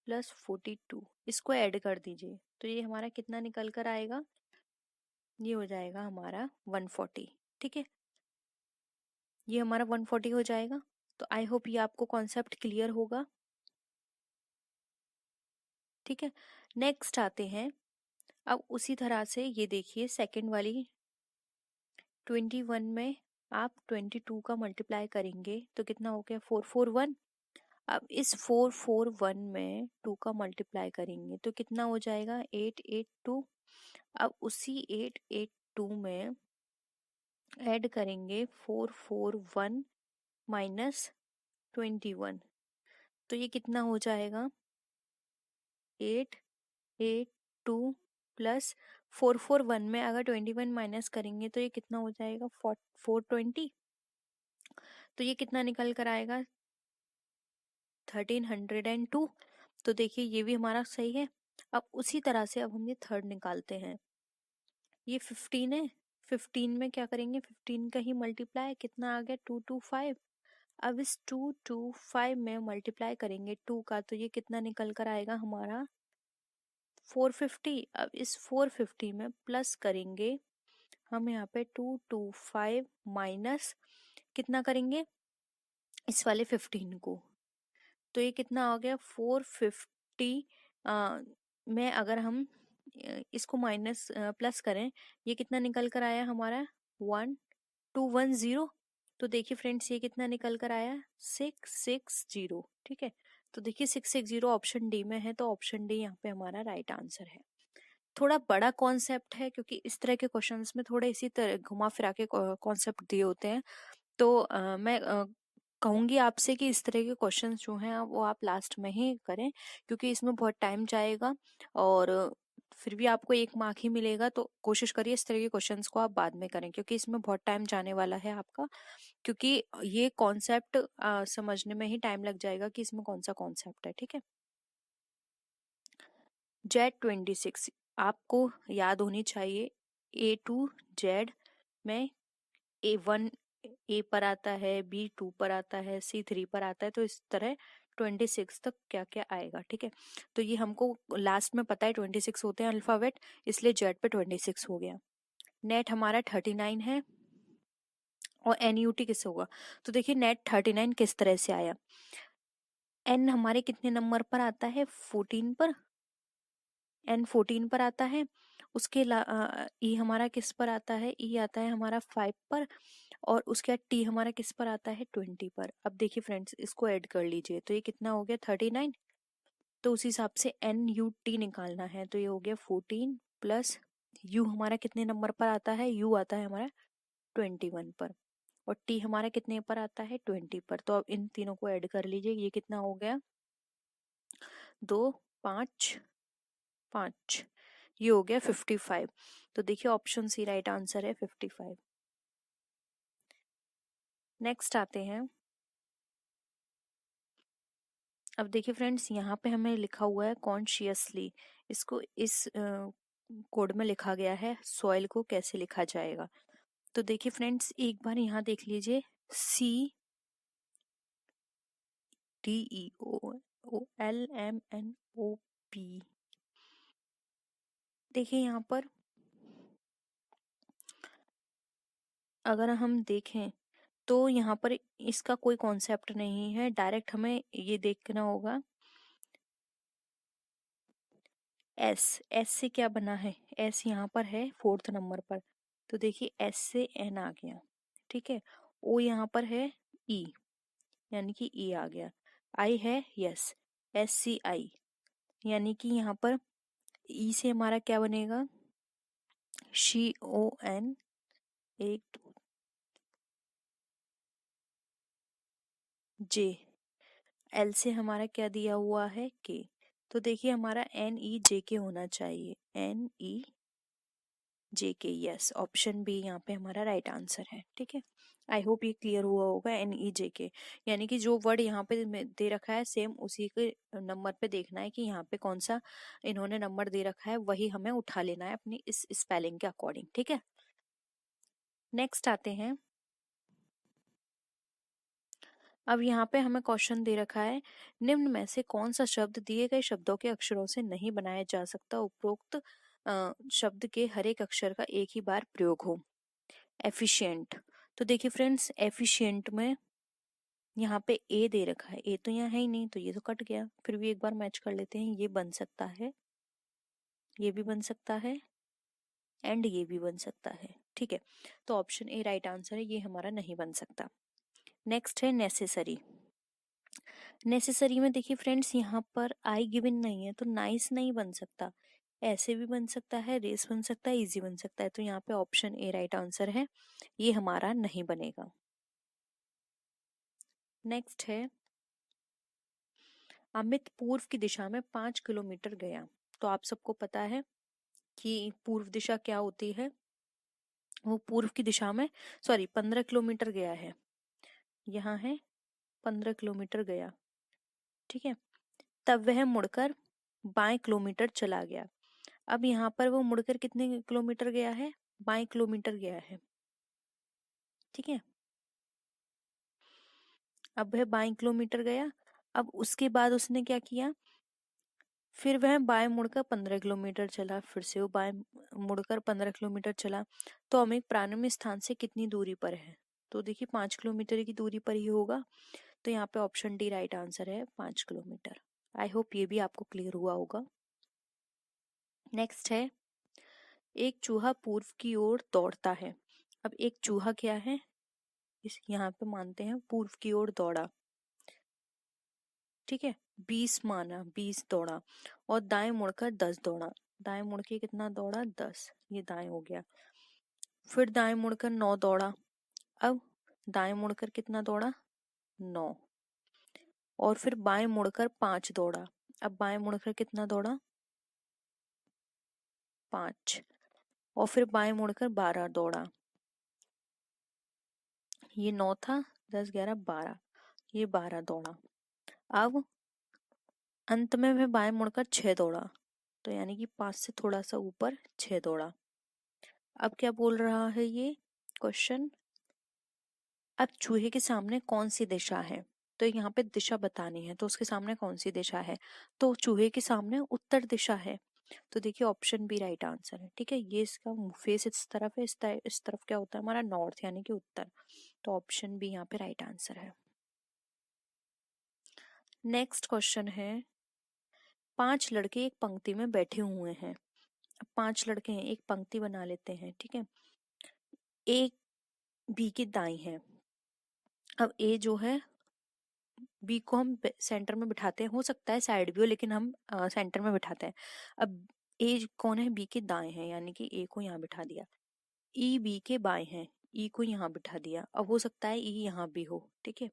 प्लस 42 इसको ऐड कर दीजिए, तो ये हमारा कितना निकल कर आएगा, ये हो जाएगा हमारा 140। ठीक है, ये हमारा 140 हो जाएगा। तो आई होप ये आपको कॉन्सेप्ट क्लियर होगा। ठीक है, नेक्स्ट आते हैं। अब उसी तरह से ये देखिए सेकंड वाली 21 में आप 22 का मल्टीप्लाई करेंगे तो कितना हो गया 441। अब इस 441 में 2 का मल्टीप्लाई करेंगे तो कितना हो जाएगा 882। अब उसी 882 में ऐड करेंगे 441 माइनस 21, तो ये कितना हो जाएगा 882 प्लस 441 में अगर 21 माइनस करेंगे तो ये कितना हो जाएगा 420। तो ये कितना निकल कर आएगा 1302। तो देखिए ये भी हमारा सही है। अब उसी तरह से अब हम ये थर्ड निकालते हैं। ये 15 है, 15 में क्या करेंगे 15 का ही मल्टीप्लाई, कितना आ गया 225। अब इस 225 में मल्टीप्लाई करेंगे 2 का तो ये कितना निकल कर आएगा हमारा 450। अब इस 450 में प्लस करेंगे हम यहाँ पे 225 माइनस कितना करेंगे इस वाले 15 को, तो ये कितना आ गया 450 में अगर हम इसको माइनस प्लस करें ये कितना निकल कर आया हमारा 1210। तो देखिए फ्रेंड्स ये कितना निकल कर आया 660। ठीक है, तो देखिए 660 ऑप्शन डी में है, तो ऑप्शन डी यहाँ पे हमारा राइट आंसर है। थोड़ा बड़ा कॉन्सेप्ट है क्योंकि इस तरह के क्वेश्चंस में थोड़े इसी तरह घुमा फिरा के कॉन्सेप्ट दिए होते हैं। तो मैं कहूंगी आपसे कि इस तरह के क्वेश्चंस जो हैं वो आप लास्ट में ही करें क्योंकि इसमें बहुत टाइम जाएगा और फिर भी आपको 1 मार्क ही मिलेगा। तो कोशिश करिए इस तरह के क्वेश्चंस को आप बाद में करें क्योंकि इसमें बहुत टाइम जाने वाला है आपका, क्योंकि ये कॉन्सेप्ट समझने में ही टाइम लग जाएगा कि इसमें कौन सा कॉन्सेप्ट है। ठीक है, Z26 आपको याद होनी चाहिए। A to Z में A1 A पर आता है, B2 पर आता है, C3 पर आता है, तो इस तरह 26 तक क्या क्या आएगा। ठीक है, तो ये हमको लास्ट में पता है 26 होते हैं अल्फाबेट, इसलिए Z पे 26 हो गया। नेट हमारा 39 है और NUT किससे होगा, तो देखिए नेट 39 किस तरह से आया। N हमारे कितने नंबर पर आता है 14 पर, N 14 पर आता है। उसके E हमारा किस पर आता है, E आता है हमारा 5 पर, और उसके बाद T हमारा किस पर आता है 20 पर। अब देखिए फ्रेंड्स इसको ऐड कर लीजिए तो ये कितना हो गया 39। तो उस हिसाब से NUT निकालना है, तो ये हो गया 14 प्लस U हमारा कितने नंबर पर आता है, U आता है हमारा 21 पर, और T हमारा कितने पर आता है 20 पर। तो अब इन तीनों को ऐड कर लीजिए, ये कितना हो गया 2 5 5, ये हो गया 55। तो देखिए ऑप्शन सी राइट आंसर है 55। नेक्स्ट आते हैं। अब देखिए फ्रेंड्स यहाँ पे हमें लिखा हुआ है कॉन्शियसली, इसको इस कोड में लिखा गया है सॉइल को कैसे लिखा जाएगा। तो देखिए फ्रेंड्स एक बार यहाँ देख लीजिए CDEOLMNOP। देखिए यहाँ पर अगर हम देखें तो यहाँ पर इसका कोई कॉन्सेप्ट नहीं है, डायरेक्ट हमें ये देखना होगा एस से क्या बना है, एस यहाँ पर है 4th नंबर पर, तो देखिए एस से एन आ गया। ठीक है, ओ यहाँ पर है ई, यानी कि ई आ गया। आई है यस, SCI, यानी कि यहाँ पर ई से हमारा क्या बनेगा CON 1 J। एल से हमारा क्या दिया हुआ है के, तो देखिए हमारा NEJK होना चाहिए, NEJK। यस, ऑप्शन बी यहाँ पे हमारा राइट आंसर है। ठीक है, आई होप ये क्लियर हुआ होगा। NEJK यानी कि जो वर्ड यहाँ पे दे रखा है सेम उसी के नंबर पे देखना है कि यहाँ पे कौन सा इन्होंने नंबर दे रखा है, वही हमें उठा लेना है अपनी इस स्पेलिंग के अकॉर्डिंग। ठीक है, नेक्स्ट आते हैं। अब यहाँ पे हमें क्वेश्चन दे रखा है, निम्न में से कौन सा शब्द दिए गए शब्दों के अक्षरों से नहीं बनाया जा सकता, उपरोक्त शब्द के हर एक अक्षर का एक ही बार प्रयोग हो। एफिशिएंट, तो देखिए फ्रेंड्स, एफिशिएंट में यहाँ पे ए दे रखा है, ए तो यहाँ है ही नहीं, तो ये तो कट गया। फिर भी एक बार मैच कर लेते हैं, ये बन सकता है, ये भी बन सकता है, एंड ये भी बन सकता है। ठीक है, तो ऑप्शन ए राइट आंसर है, ये हमारा नहीं बन सकता। नेक्स्ट है नेसेसरी। नेसेसरी में देखिए फ्रेंड्स, यहाँ पर आई गिवन नहीं है, तो नाइस नहीं बन सकता। ऐसे भी बन सकता है, रेस बन सकता है, इजी बन सकता है, तो यहाँ पे ऑप्शन ए राइट आंसर है, ये हमारा नहीं बनेगा। नेक्स्ट है, अमित पूर्व की दिशा में 5 किलोमीटर गया। तो आप सबको पता है कि पूर्व दिशा क्या होती है, वो पूर्व की दिशा में 15 किलोमीटर गया है, यहाँ है 15 किलोमीटर गया। ठीक है, तब वह मुड़कर 22 किलोमीटर चला गया। अब यहाँ पर वो मुड़कर कितने किलोमीटर गया है, 22 किलोमीटर गया है। ठीक है, अब वह 22 किलोमीटर गया। अब उसके बाद उसने क्या किया, फिर वह बाएं मुड़कर 15 किलोमीटर चला, फिर से वो बाएं मुड़कर 15 किलोमीटर चला। तो हम एक प्रारंभिक स्थान से कितनी दूरी पर है, तो देखिए 5 किलोमीटर की दूरी पर ही होगा, तो यहाँ पे ऑप्शन डी राइट आंसर है, 5 किलोमीटर। आई होप ये भी आपको क्लियर हुआ होगा। नेक्स्ट है, एक चूहा पूर्व की ओर दौड़ता है। अब एक चूहा क्या है, इस यहाँ पे मानते हैं पूर्व की ओर दौड़ा। ठीक है, 20 माना, 20 दौड़ा, और दाएं मुड़कर 10 दौड़ा। दाएं मुड़ के कितना दौड़ा, 10, ये दाएं हो गया। फिर दाएं मुड़कर 9 दौड़ा। अब दाएं मुड़कर कितना दौड़ा, 9, और फिर बाएं मुड़कर 5 दौड़ा। अब बाएं मुड़कर कितना दौड़ा, 5, और फिर बाएं मुड़कर 12 दौड़ा। ये 9 था, 10 11 12, ये 12 दौड़ा। अब अंत में वह बाएं मुड़कर 6 दौड़ा, तो यानी कि 5 से थोड़ा सा ऊपर 6 दौड़ा। अब क्या बोल रहा है ये क्वेश्चन, अब चूहे के सामने कौन सी दिशा है, तो यहाँ पे दिशा बतानी है, तो उसके सामने कौन सी दिशा है, तो चूहे के सामने उत्तर दिशा है। तो देखिए ऑप्शन बी राइट आंसर है। ठीक है, ये इसका फेस इस तरफ है, इस तरफ क्या होता है हमारा, नॉर्थ यानी कि उत्तर, तो ऑप्शन बी यहाँ पे राइट आंसर है। नेक्स्ट क्वेश्चन है, 5 लड़के एक पंक्ति में बैठे हुए हैं। अब 5 लड़के हैं, एक पंक्ति बना लेते हैं। ठीक है, एक बी के दाई है। अब ए जो है, बी को हम सेंटर में बिठाते हैं, हो सकता है साइड भी हो, लेकिन हम सेंटर में बिठाते हैं। अब ए कौन है, बी के दाएं हैं, यानी कि ए को यहाँ बिठा दिया। ई बी के बाएं हैं, ई को यहाँ बिठा दिया। अब हो सकता है ई यहाँ भी हो। ठीक है,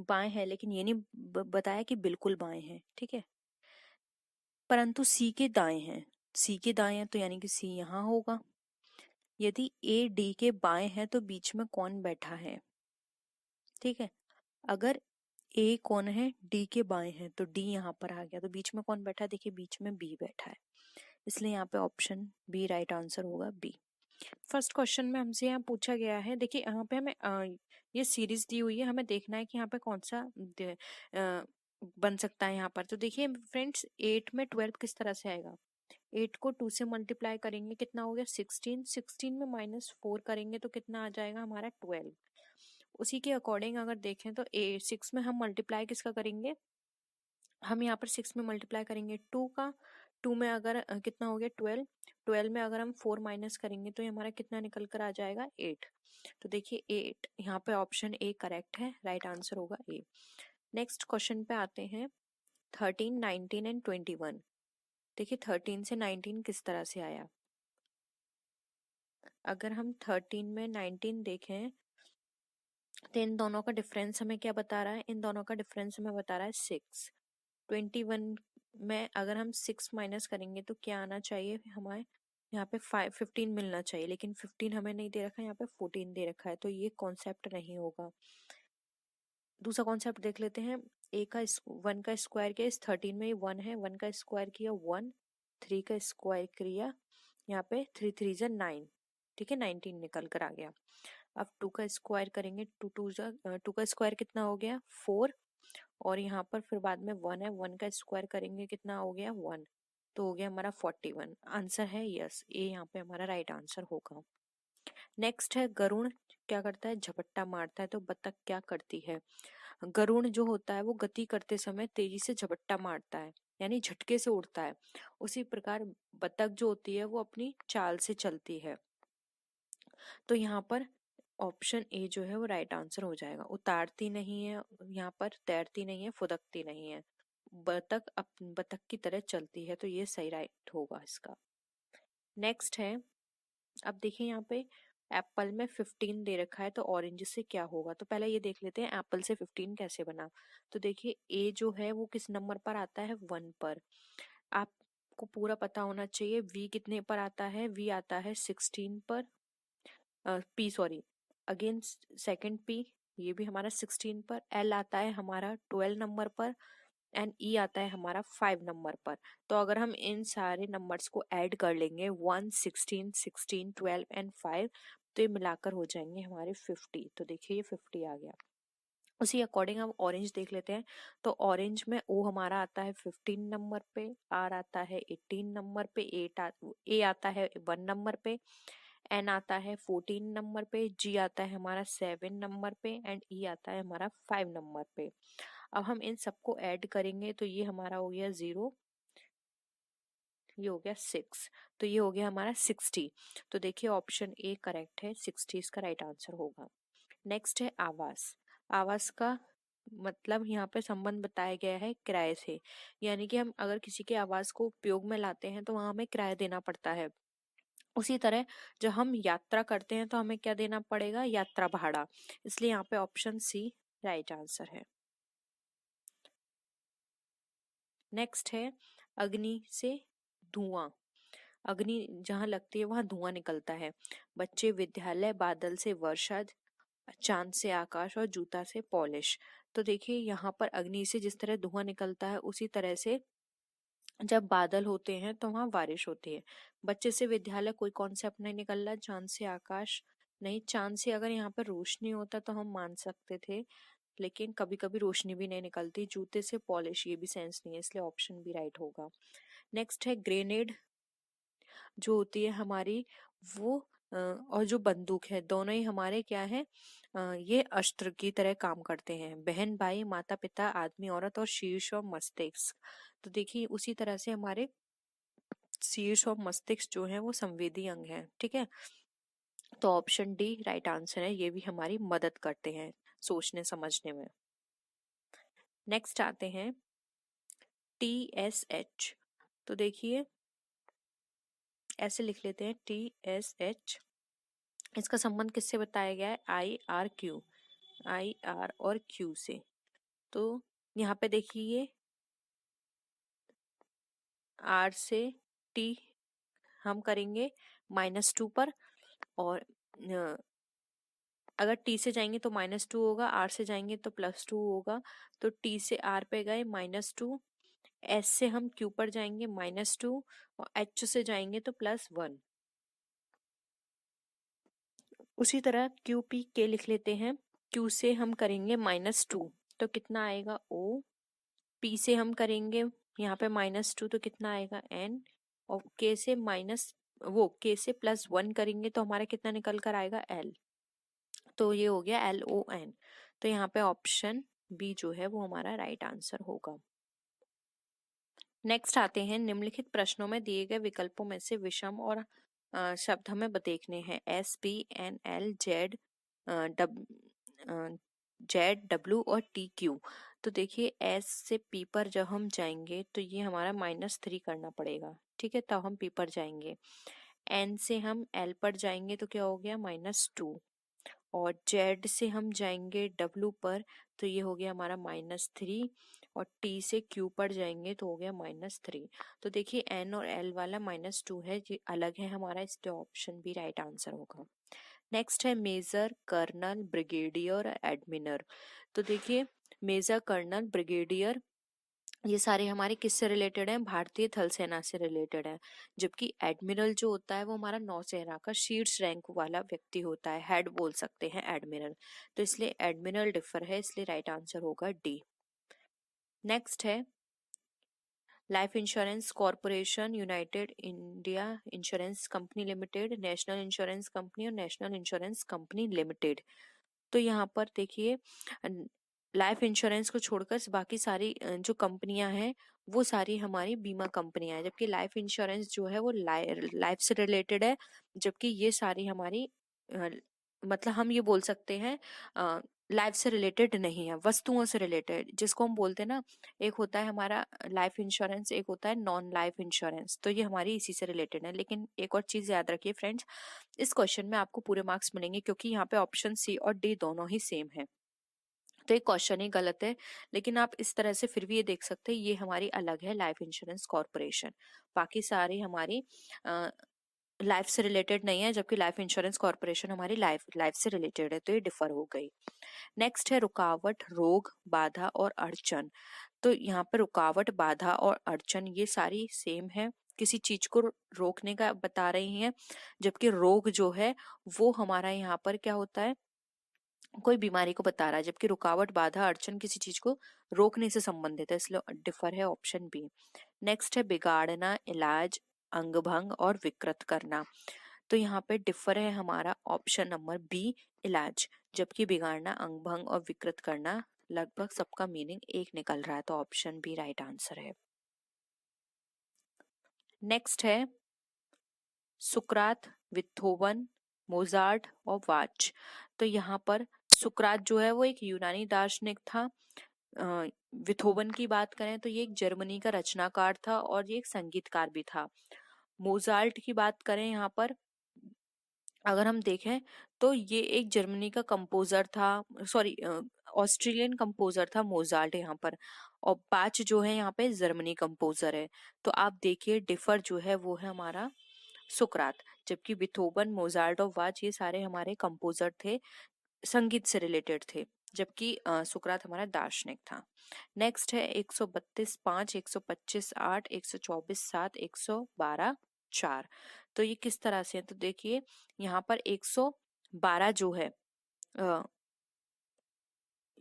बाएं है, लेकिन ये नहीं बताया कि बिल्कुल बाएं हैं। ठीक है, परंतु सी के दाएं हैं, सी के दाएं हैं तो यानी कि सी यहाँ होगा। यदि ए डी के बाएं है तो बीच में कौन बैठा है। ठीक है, अगर ए कौन है, डी के बाएं है, तो डी यहाँ पर आ गया, तो बीच में कौन बैठा है, देखिए बीच में बी बैठा है, इसलिए यहाँ पे ऑप्शन बी राइट आंसर होगा, बी। फर्स्ट क्वेश्चन में हमसे यहाँ पूछा गया है, देखिए यहाँ पे हमें ये सीरीज दी हुई है, हमें देखना है कि यहाँ पे कौन सा बन सकता है यहाँ पर। तो देखिए फ्रेंड्स, 8 में 12 किस तरह से आएगा, 8 को 2 से मल्टीप्लाई करेंगे, कितना हो गया 16, 16 में -4 करेंगे तो कितना आ जाएगा हमारा 12। उसी के अकॉर्डिंग अगर देखें तो 6 में हम मल्टीप्लाई किसका करेंगे, हम यहाँ पर 6 में मल्टीप्लाई करेंगे 2 का। 2 में अगर कितना हो गया 12, 12 में अगर हम 4 माइनस करेंगे तो ये हमारा कितना निकल कर आ जाएगा 8। तो देखिए 8 यहाँ पे ऑप्शन ए करेक्ट है, राइट आंसर होगा ए। नेक्स्ट क्वेश्चन पे आते हैं, 13, 19 एंड 21। देखिए 13 से 19 किस तरह से आया, अगर हम 13 में 19 देखें तो इन दोनों का डिफरेंस हमें क्या बता रहा है, इन दोनों का डिफरेंस हमें बता रहा है 6। 21 में अगर हम 6 माइनस करेंगे तो क्या आना चाहिए हमारे, यहाँ पे 15 मिलना चाहिए, लेकिन 15 हमें नहीं दे रखा है, यहाँ पे 14 दे रखा है, तो ये कॉन्सेप्ट नहीं होगा। दूसरा कॉन्सेप्ट देख लेते हैं, ए का 1 का स्क्वायर किया, इस 13 में 1 है, 1 का स्क्वायर किया 1, 3 का स्क्वायर किया, यहाँ पे 3 3 9, ठीक है 19 निकल कर आ गया। अब 2 का स्क्वायर करेंगे, 2 का स्क्वायर कितना हो गया 4, और यहाँ पर फिर बाद में 1 है, 1 का स्क्वायर करेंगे कितना हो गया 1, तो हो गया हमारा 41। आंसर है यस, ए यहाँ पे हमारा राइट आंसर होगा। नेक्स्ट है गरुड़ क्या करता है, झपट्टा मारता है। तो बतख क्या करती है, गरुड़ जो होता है वो गति करते समय तेजी से झपट्टा मारता है, यानी झटके से उड़ता है। उसी प्रकार बतख जो होती है वो अपनी चाल से चलती है। तो यहाँ पर ऑप्शन ए जो है वो राइट आंसर हो जाएगा। उतारती नहीं है, यहाँ पर तैरती नहीं है, फुदकती नहीं है, बतख की तरह चलती है, तो ये सही राइट होगा इसका। नेक्स्ट है, अब देखिए यहाँ पे एप्पल में 15 दे रखा है, तो ऑरेंज से क्या होगा। तो पहले ये देख लेते हैं एप्पल से 15 कैसे बना। तो देखिए ए जो है वो किस नंबर पर आता है 1 पर। आपको पूरा पता होना चाहिए वी कितने पर आता है, वी आता है 16 पर, P sorry again second P ये भी हमारा 16 पर, एल आता है हमारा 12 नंबर पर, एंड ई आता है हमारा 5 नंबर पर। तो अगर हम इन सारे नंबर्स को ऐड कर लेंगे 1, 16, 16, 12 एंड 5, तो ये मिलाकर हो जाएंगे हमारे 50। तो देखिए ये 50 आ गया। उसी अकॉर्डिंग हम ऑरेंज देख लेते हैं। तो ऑरेंज में ओ हमारा आता है 15 नंबर पे, आर आता है 18 नंबर पे, ए आता है 1 नंबर पे, एन आता है 14 नंबर पे, जी आता है हमारा 7 नंबर पे, एंड ई आता है हमारा 5 नंबर पे। अब हम इन सबको ऐड करेंगे तो ये हमारा हो गया 0, ये हो गया 6, तो ये हो गया हमारा 60। तो देखिए ऑप्शन ए करेक्ट है, 60 इसका राइट आंसर होगा। नेक्स्ट है आवास। आवास का मतलब यहाँ पे संबंध बताया गया है किराए से, यानी कि हम अगर किसी के आवास को उपयोग में लाते हैं तो वहां हमें किराया देना पड़ता है। उसी तरह जब हम यात्रा करते हैं तो हमें क्या देना पड़ेगा, यात्रा भाड़ा। इसलिए यहाँ पे ऑप्शन सी राइट आंसर है। नेक्स्ट है अग्नि से धुआं। अग्नि जहां लगती है वहां धुआं निकलता है। बच्चे विद्यालय, बादल से वर्षा, चांद से आकाश और जूता से पॉलिश। तो देखिए यहाँ पर अग्नि से जिस तरह धुआं निकलता है उसी तरह से जब बादल होते हैं तो वहां बारिश होती है। बच्चे से विद्यालय कोई कॉन्सेप्ट नहीं निकल रहा, चांद से आकाश नहीं, चांद से अगर यहाँ पर रोशनी होता तो हम मान सकते थे, लेकिन कभी कभी रोशनी भी नहीं निकलती। जूते से पॉलिश ये भी सेंस नहीं है, इसलिए ऑप्शन बी राइट होगा। नेक्स्ट है ग्रेनेड जो होती है हमारी वो और जो बंदूक है दोनों ही हमारे क्या है, ये अस्त्र की तरह काम करते हैं। बहन भाई, माता पिता, आदमी औरत और शीर्ष और मस्तिष्क। तो देखिए उसी तरह से हमारे शीर्ष और मस्तिष्क जो है वो संवेदी अंग है, ठीक है। तो ऑप्शन डी राइट आंसर है, ये भी हमारी मदद करते हैं सोचने समझने में। नेक्स्ट आते हैं TSH। तो देखिए ऐसे लिख लेते हैं TSH। इसका संबंध किससे बताया गया है, IRQ, IR और Q से। तो यहाँ पे देखिए R से T हम करेंगे -2 पर, और अगर T से जाएंगे तो -2 होगा, R से जाएंगे तो +2 होगा। तो T से R पे गए -2, S से हम Q पर जाएंगे -2, और H से जाएंगे तो +1। उसी तरह QPK लिख लेते हैं। Q से हम करेंगे -2 तो कितना आएगा O, P से हम करेंगे यहाँ पे -2 तो कितना आएगा N, और K से K से +1 करेंगे तो हमारा कितना निकल कर आएगा L। तो ये हो गया LON। तो यहाँ पे ऑप्शन बी जो है वो हमारा राइट आंसर होगा। नेक्स्ट आते हैं निम्नलिखित प्रश्नों में दिए गए विकल्पों में से विषम और शब्द हमें देखने हैं। SPNL ZW और TQ। तो देखिए S से P पर जब हम जाएंगे तो ये हमारा -3 करना पड़ेगा, ठीक है, तब हम P पर जाएंगे। N से हम L पर जाएंगे तो क्या हो गया -2, और Z से हम जाएंगे W पर तो ये हो गया हमारा -3, और T से Q पर जाएंगे तो हो गया -3। तो देखिए N और L वाला -2 है, ये अलग है हमारा, इसलिए ऑप्शन भी राइट आंसर होगा। नेक्स्ट है मेजर, कर्नल, ब्रिगेडियर, एडमिरल। तो देखिए मेजर, कर्नल, ब्रिगेडियर ये सारे हमारे किससे रिलेटेड हैं? भारतीय थल सेना से रिलेटेड है। जबकि एडमिरल जो होता है वो हमारा नौसेना का शीर्ष रैंक वाला व्यक्ति होता है, हेड बोल सकते हैं एडमिरल। तो इसलिए एडमिरल डिफर है, इसलिए राइट आंसर होगा डी। नेक्स्ट है life insurance corporation, United India insurance company limited, national insurance company और नेशनल इंश्योरेंस कंपनी लिमिटेड। तो यहाँ पर देखिए लाइफ इंश्योरेंस को छोड़कर बाकी सारी जो कंपनियां हैं वो सारी हमारी बीमा कंपनियां हैं, जबकि लाइफ इंश्योरेंस जो है वो लाइफ से रिलेटेड है, जबकि ये सारी हमारी मतलब हम ये बोल सकते हैं लाइफ से रिलेटेड नहीं है, वस्तुओं से रिलेटेड, जिसको हम बोलते हैं ना, एक होता है हमारा लाइफ इंश्योरेंस, एक होता है नॉन लाइफ इंश्योरेंस, तो ये हमारी इसी से रिलेटेड है। लेकिन एक और चीज याद रखिए फ्रेंड्स, इस क्वेश्चन में आपको पूरे मार्क्स मिलेंगे क्योंकि यहाँ पे ऑप्शन सी और डी दोनों ही सेम है। तो ये क्वेश्चन ही गलत है, लेकिन आप इस तरह से फिर भी ये देख सकते हैं ये हमारी अलग है लाइफ इंश्योरेंस कॉरपोरेशन, बाकी सारी हमारी लाइफ से रिलेटेड नहीं है, जबकि लाइफ इंश्योरेंस कॉरपोरेशन हमारी लाइफ से रिलेटेड है, तो ये डिफर हो गई। नेक्स्ट है रुकावट, रोग, बाधा और अड़चन। तो यहाँ पे रुकावट, बाधा और अड़चन ये सारी सेम है, किसी चीज को रोकने का बता रही हैं, जबकि रोग जो है वो हमारा यहाँ पर क्या होता है, कोई बीमारी को बता रहा है, जबकि रुकावट, बाधा, अड़चन किसी चीज को रोकने से संबंधित है, इसलिए डिफर है ऑप्शन बी। नेक्स्ट है बिगाड़ना, इलाज, अंगभंग और विकृत करना। तो यहाँ पे डिफर है हमारा ऑप्शन नंबर बी, इलाज, जबकि बिगाड़ना, अंगभंग और विकृत करना लगभग सबका मीनिंग एक निकल रहा है, तो ऑप्शन बी राइट आंसर है। नेक्स्ट है सुकरात, विथोवन, मोजार्ट और वाच। तो यहाँ पर सुकरात जो है वो एक यूनानी दार्शनिक था, विथोवन की बात करें तो ये एक जर्मनी का रचनाकार था और ये एक संगीतकार भी था। मोजार्ट की बात करें यहाँ पर अगर हम देखें तो ये एक जर्मनी का कंपोजर था, सॉरी ऑस्ट्रेलियन कंपोजर था मोजार्ट यहाँ पर, और बाच जो है यहाँ पे जर्मनी कंपोजर है। तो आप देखिए डिफर जो है वो है हमारा सुकरात, जबकि बिथोवन, मोजार्ट और वाच ये सारे हमारे कंपोजर थे, संगीत से रिलेटेड थे, जबकि सुकरात हमारा दार्शनिक था। नेक्स्ट है 132 5, 125 8, 124 7, 112 4। तो ये किस तरह से है, तो देखिए यहाँ पर 112 जो है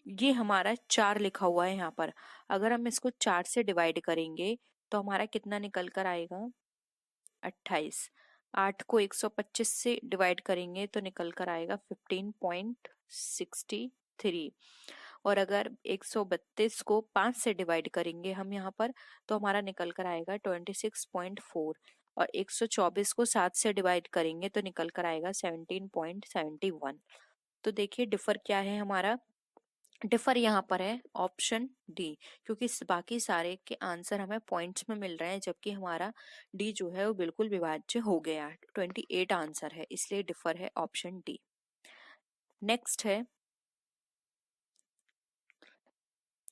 ये हमारा 4 लिखा हुआ है यहाँ पर, अगर हम इसको 4 से डिवाइड करेंगे तो हमारा कितना निकल कर आएगा 28। 8 को 125 से डिवाइड करेंगे तो निकल कर आएगा 15.63। और अगर 132 को 5 से डिवाइड करेंगे हम यहाँ पर तो हमारा निकल कर आएगा 26.4। और 124 को 7 से डिवाइड करेंगे तो निकल कर आएगा 17.71। तो देखिए डिफर क्या है हमारा, डिफर यहाँ पर है ऑप्शन डी, क्योंकि बाकी सारे के आंसर हमें पॉइंट्स में मिल रहे हैं, जबकि हमारा डी जो है वो बिल्कुल विभाज्य हो गया, 28 आंसर है, इसलिए डिफर है ऑप्शन डी। नेक्स्ट है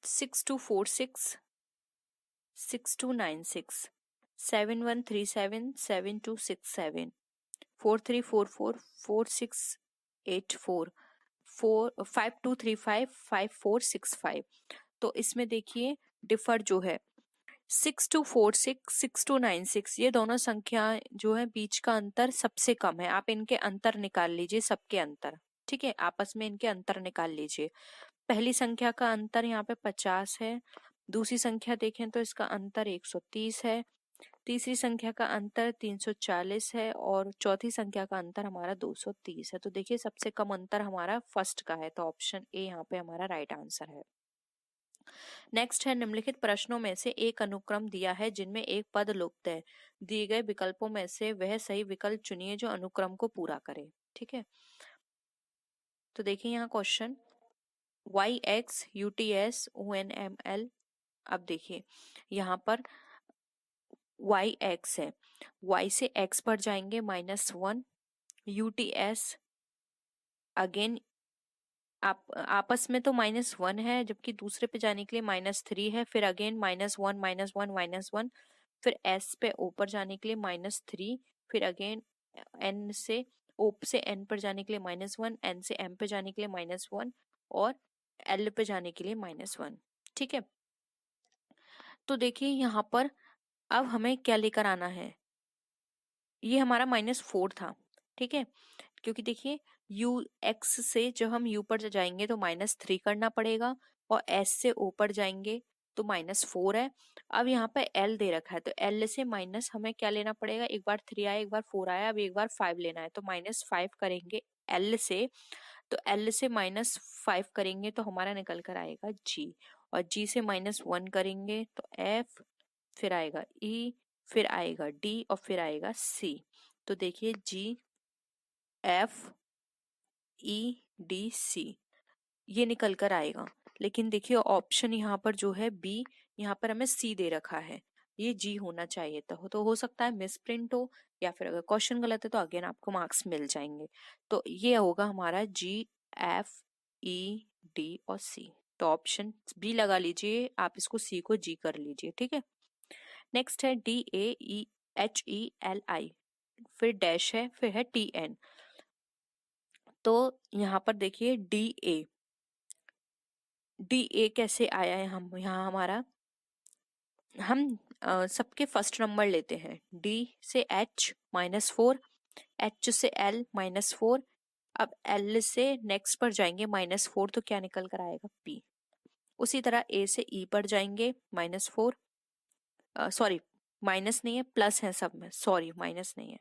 6246, 6296, 7137, 7267, 4344, 4684, 5235, 5465। तो इसमें देखिए डिफर जो है 6246, 6296 ये दोनों संख्या जो है बीच का अंतर सबसे कम है, आप इनके अंतर निकाल लीजिए, सबके अंतर, ठीक है, आपस में इनके अंतर निकाल लीजिए। पहली संख्या का अंतर यहाँ पे 50 है, दूसरी संख्या देखें तो इसका अंतर 130 है, तीसरी संख्या का अंतर 340 है और चौथी संख्या का अंतर हमारा 230 है। तो देखिए सबसे कम अंतर हमारा फर्स्ट का है, तो ऑप्शन ए यहाँ पे हमारा राइट आंसर है। नेक्स्ट है निम्नलिखित प्रश्नों में से एक अनुक्रम दिया है जिनमें एक पद लुप्त है, दिए गए विकल्पों में से वह सही विकल्प चुनिए जो अनुक्रम को पूरा करे। ठीक है, तो देखिए यहाँ क्वेश्चन YX UTS ONML। अब देखिए यहाँ पर YX है, Y से X पर जाएंगे -1, UTS अगेन आप आपस में तो -1 है, जबकि दूसरे पे जाने के लिए -3 है, फिर अगेन -1 -1 -1, फिर S पे O पर जाने के लिए -3, फिर अगेन N से O से N पर जाने के लिए -1, N से M पे जाने के लिए -1 और L पे जाने के लिए -1। ठीक है, तो देखिए यहाँ पर अब हमें क्या लेकर आना है, ये हमारा -4 था, ठीक है, क्योंकि देखिए यू एक्स से जब हम यू पर जाएंगे तो -3 करना पड़ेगा, और एस से ओ पर जाएंगे तो -4 है। अब यहाँ पे एल दे रखा है, तो एल से माइनस हमें क्या लेना पड़ेगा, एक बार 3 आया, एक बार 4 आया, अब एक बार 5 लेना है, तो -5 करेंगे एल से, तो एल से -5 करेंगे तो हमारा निकल कर आएगा जी, और जी से -1 करेंगे तो एफ, फिर आएगा ई, फिर आएगा डी, और फिर आएगा सी। तो देखिए जी एफ ई डी सी ये निकल कर आएगा। लेकिन देखिए ऑप्शन यहाँ पर जो है बी, यहाँ पर हमें सी दे रखा है, ये जी होना चाहिए था, तो हो सकता है मिस प्रिंट हो, या फिर अगर क्वेश्चन गलत है तो अगेन आपको मार्क्स मिल जाएंगे। तो ये होगा हमारा जी एफ ई डी और सी, तो ऑप्शन बी लगा लीजिए आप, इसको सी को जी कर लीजिए, ठीक है। नेक्स्ट है D A E H E L I, फिर डैश है, फिर है टी एन। तो यहाँ पर देखिए डी ए कैसे आया है, हम यहाँ हमारा हम सबके फर्स्ट नंबर लेते हैं, डी से एच -4, एच से एल -4, अब एल से नेक्स्ट पर जाएंगे -4, तो क्या निकल कर आएगा पी। उसी तरह ए से ई पर जाएंगे -4, सॉरी माइनस नहीं है, प्लस है सब में, सॉरी माइनस नहीं है।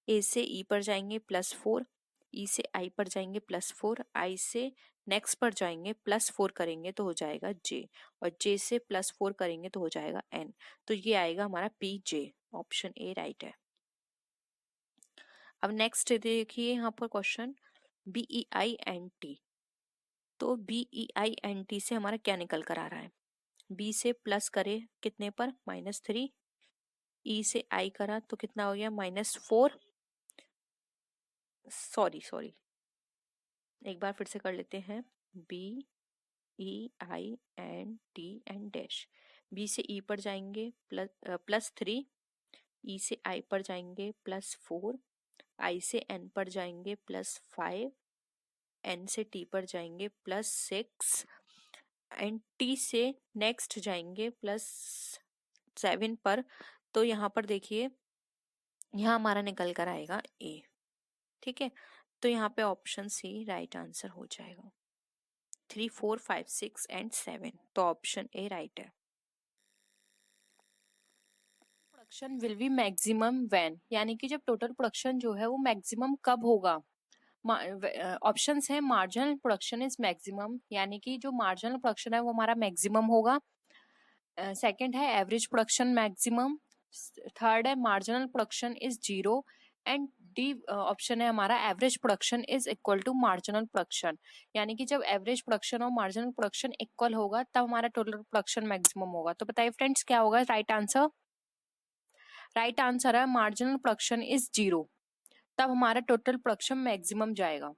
ए से ई पर जाएंगे +4, ई से आई पर जाएंगे +4, आई से नेक्स्ट पर जाएंगे +4 करेंगे तो हो जाएगा जे, और जे से +4 करेंगे तो हो जाएगा एन। तो ये आएगा हमारा P J, option A right है। अब नेक्स्ट देखिए यहाँ पर क्वेश्चन BEINT, तो BEINT से हमारा क्या निकल कर आ रहा है, बी से प्लस करे कितने पर -3, ई से आई करा तो कितना हो गया -4, सॉरी एक बार फिर से कर लेते हैं, BEINT एंड डैश, बी से ई पर जाएंगे +3, ई से आई पर जाएंगे +4, आई से एन पर जाएंगे +5, एन से टी पर जाएंगे +6, एंड टी से नेक्स्ट जाएंगे +7 पर। तो यहाँ पर देखिए यहाँ हमारा निकल कर आएगा ए, ठीक है। तो यहाँ पे ऑप्शन सी राइट आंसर हो जाएगा, 3, 4, 5, 6 एंड 7, तो ऑप्शन ए राइट है। Production will be maximum when, यानी कि जब टोटल प्रोडक्शन जो है वो मैक्सिमम कब होगा। ऑप्शंस है मार्जिनल प्रोडक्शन इज मैक्सिमम, यानी कि जो मार्जिनल प्रोडक्शन है वो हमारा मैक्सिमम होगा। सेकंड है एवरेज प्रोडक्शन मैक्सिमम, थर्ड है marginal production is 0, and D option है हमारा average production is equal to marginal production, यानी कि जब एवरेज प्रोडक्शन और मार्जिनल प्रोडक्शन इक्वल होगा तब हमारा टोटल प्रोडक्शन मैक्सिमम होगा। तो बताइए फ्रेंड्स क्या होगा राइट आंसर। राइट आंसर है मार्जिनल प्रोडक्शन इज 0, तब हमारा टोटल प्रोडक्शन मैक्सिमम जाएगा।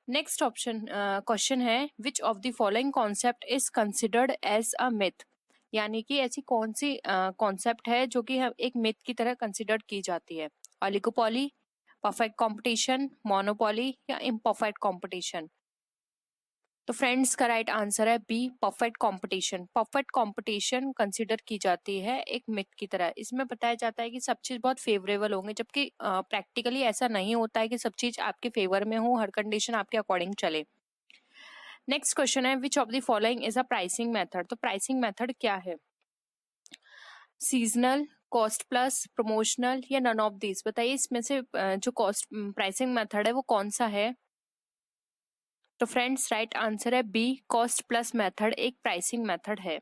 नेक्स्ट ऑप्शन क्वेश्चन है which of the following concept is considered as a myth, यानी कि ऐसी कौन सी कॉन्सेप्ट है जो कि एक मिथ की तरह कंसिडर की जाती है। ऑलिगोपॉली, परफेक्ट कंपटीशन, मोनोपॉली या इम्परफेक्ट कंपटीशन। तो फ्रेंड्स का राइट आंसर है be perfect competition. Perfect competition consider की जाती है एक मिथ की तरह। इसमें बताया जाता है कि सब चीज बहुत फेवरेबल होंगे, जबकि प्रैक्टिकली ऐसा नहीं होता है कि सब चीज आपके फेवर में हो, हर कंडीशन आपके अकॉर्डिंग चले। नेक्स्ट क्वेश्चन है which of the following is a pricing method. तो प्राइसिंग मेथड क्या है, सीजनल, कॉस्ट प्लस, प्रमोशनल या नन ऑफ दिस। बताइए इसमें से जो कॉस्ट प्राइसिंग मेथड है वो कौन सा है। तो फ्रेंड्स राइट आंसर है बी कॉस्ट प्लस मेथड एक प्राइसिंग मेथड है।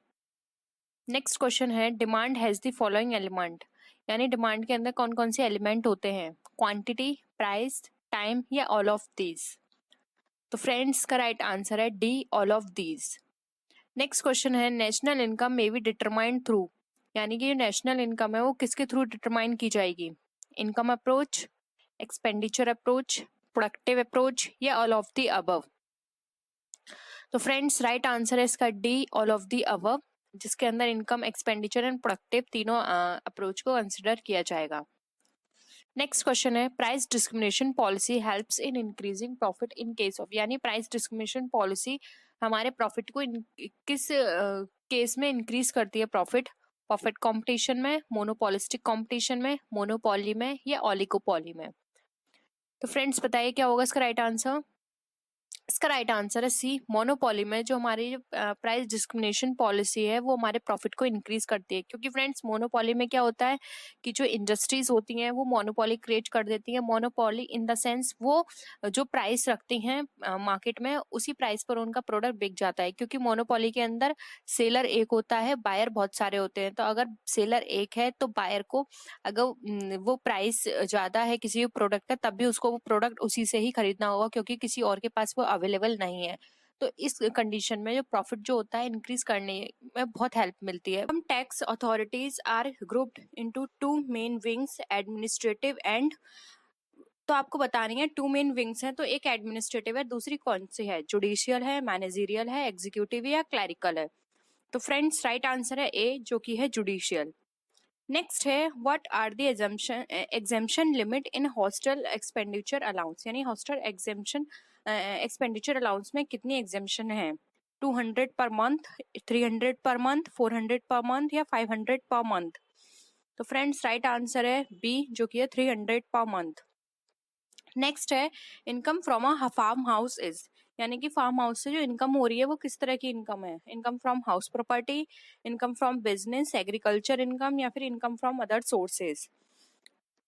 नेक्स्ट क्वेश्चन है demand has the following element, यानी डिमांड के अंदर कौन कौन से एलिमेंट होते हैं, क्वांटिटी, प्राइस, टाइम या ऑल ऑफ दीज। तो फ्रेंड्स का राइट आंसर है D all of these. Next question है national income may be determined through, यानी कि जो नेशनल इनकम है वो किसके थ्रू डिटरमाइन की जाएगी, income approach, expenditure approach, productive approach या ऑल ऑफ द अबव। तो फ्रेंड्स राइट आंसर है इसका D all of the above, जिसके अंदर इनकम, एक्सपेंडिचर एंड प्रोडक्टिव तीनों अप्रोच को कंसिडर किया जाएगा। नेक्स्ट क्वेश्चन है price discrimination policy helps in increasing profit in case of, यानी प्राइस डिस्क्रिमिनेशन पॉलिसी हमारे प्रॉफिट को किस केस में इंक्रीज करती है प्रॉफिट, परफेक्ट कंपटीशन में, मोनोपोलिस्टिक कंपटीशन में, मोनोपोली में या ओलिगोपोली में। तो फ्रेंड्स बताइए क्या होगा इसका राइट आंसर। इसका राइट आंसर है सी, मोनोपोली में। जो हमारी प्राइस डिस्क्रिमिनेशन पॉलिसी है वो हमारे प्रॉफिट को इंक्रीज करती है, क्योंकि फ्रेंड्स मोनोपोली में क्या होता है कि जो इंडस्ट्रीज होती हैं वो मोनोपोली क्रिएट कर देती हैं। मोनोपोली इन द सेंस वो जो प्राइस रखती हैं मार्केट में, उसी प्राइस पर उनका प्रोडक्ट बिक जाता है, क्योंकि मोनोपोली के अंदर सेलर एक होता है, बायर बहुत सारे होते हैं। तो अगर सेलर एक है तो बायर को अगर वो प्राइस ज्यादा है किसी भी प्रोडक्ट का, तब भी उसको वो प्रोडक्ट उसी से ही खरीदना होगा, क्योंकि किसी और के पास वो अवेलेबल नहीं है। तो इस कंडीशन में जो प्रॉफिट जो होता है इंक्रीज करने में बहुत हेल्प मिलती है। Tax authorities are grouped into two main wings, administrative and. तो आपको बतानी है टू मेन विंग्स हैं, तो एक एडमिनिस्ट्रेटिव है, दूसरी कौन सी है, जुडिशियल है, मैनेजरियल है, एग्जीक्यूटिव या क्लैरिकल है। तो फ्रेंड्स राइट आंसर है ए, जो कि है जुडिशियल। नेक्स्ट है what are the exemption limit in hostel expenditure allowance, यानी हॉस्टल एग्जेम्पशन एक्सपेंडिचर अलाउंस में कितनी एग्जेम्पशन है। 200 per month, 300 per month, 400 per month या 500 पर मंथ। तो फ्रेंड्स राइट आंसर है बी, जो कि है 300 पर मंथ। नेक्स्ट है income from a farm house is, यानी कि फार्म हाउस से जो इनकम हो रही है वो किस तरह की इनकम है। Income from house property, income from business, agriculture income या फिर इनकम फ्रॉम अदर सोर्सेज।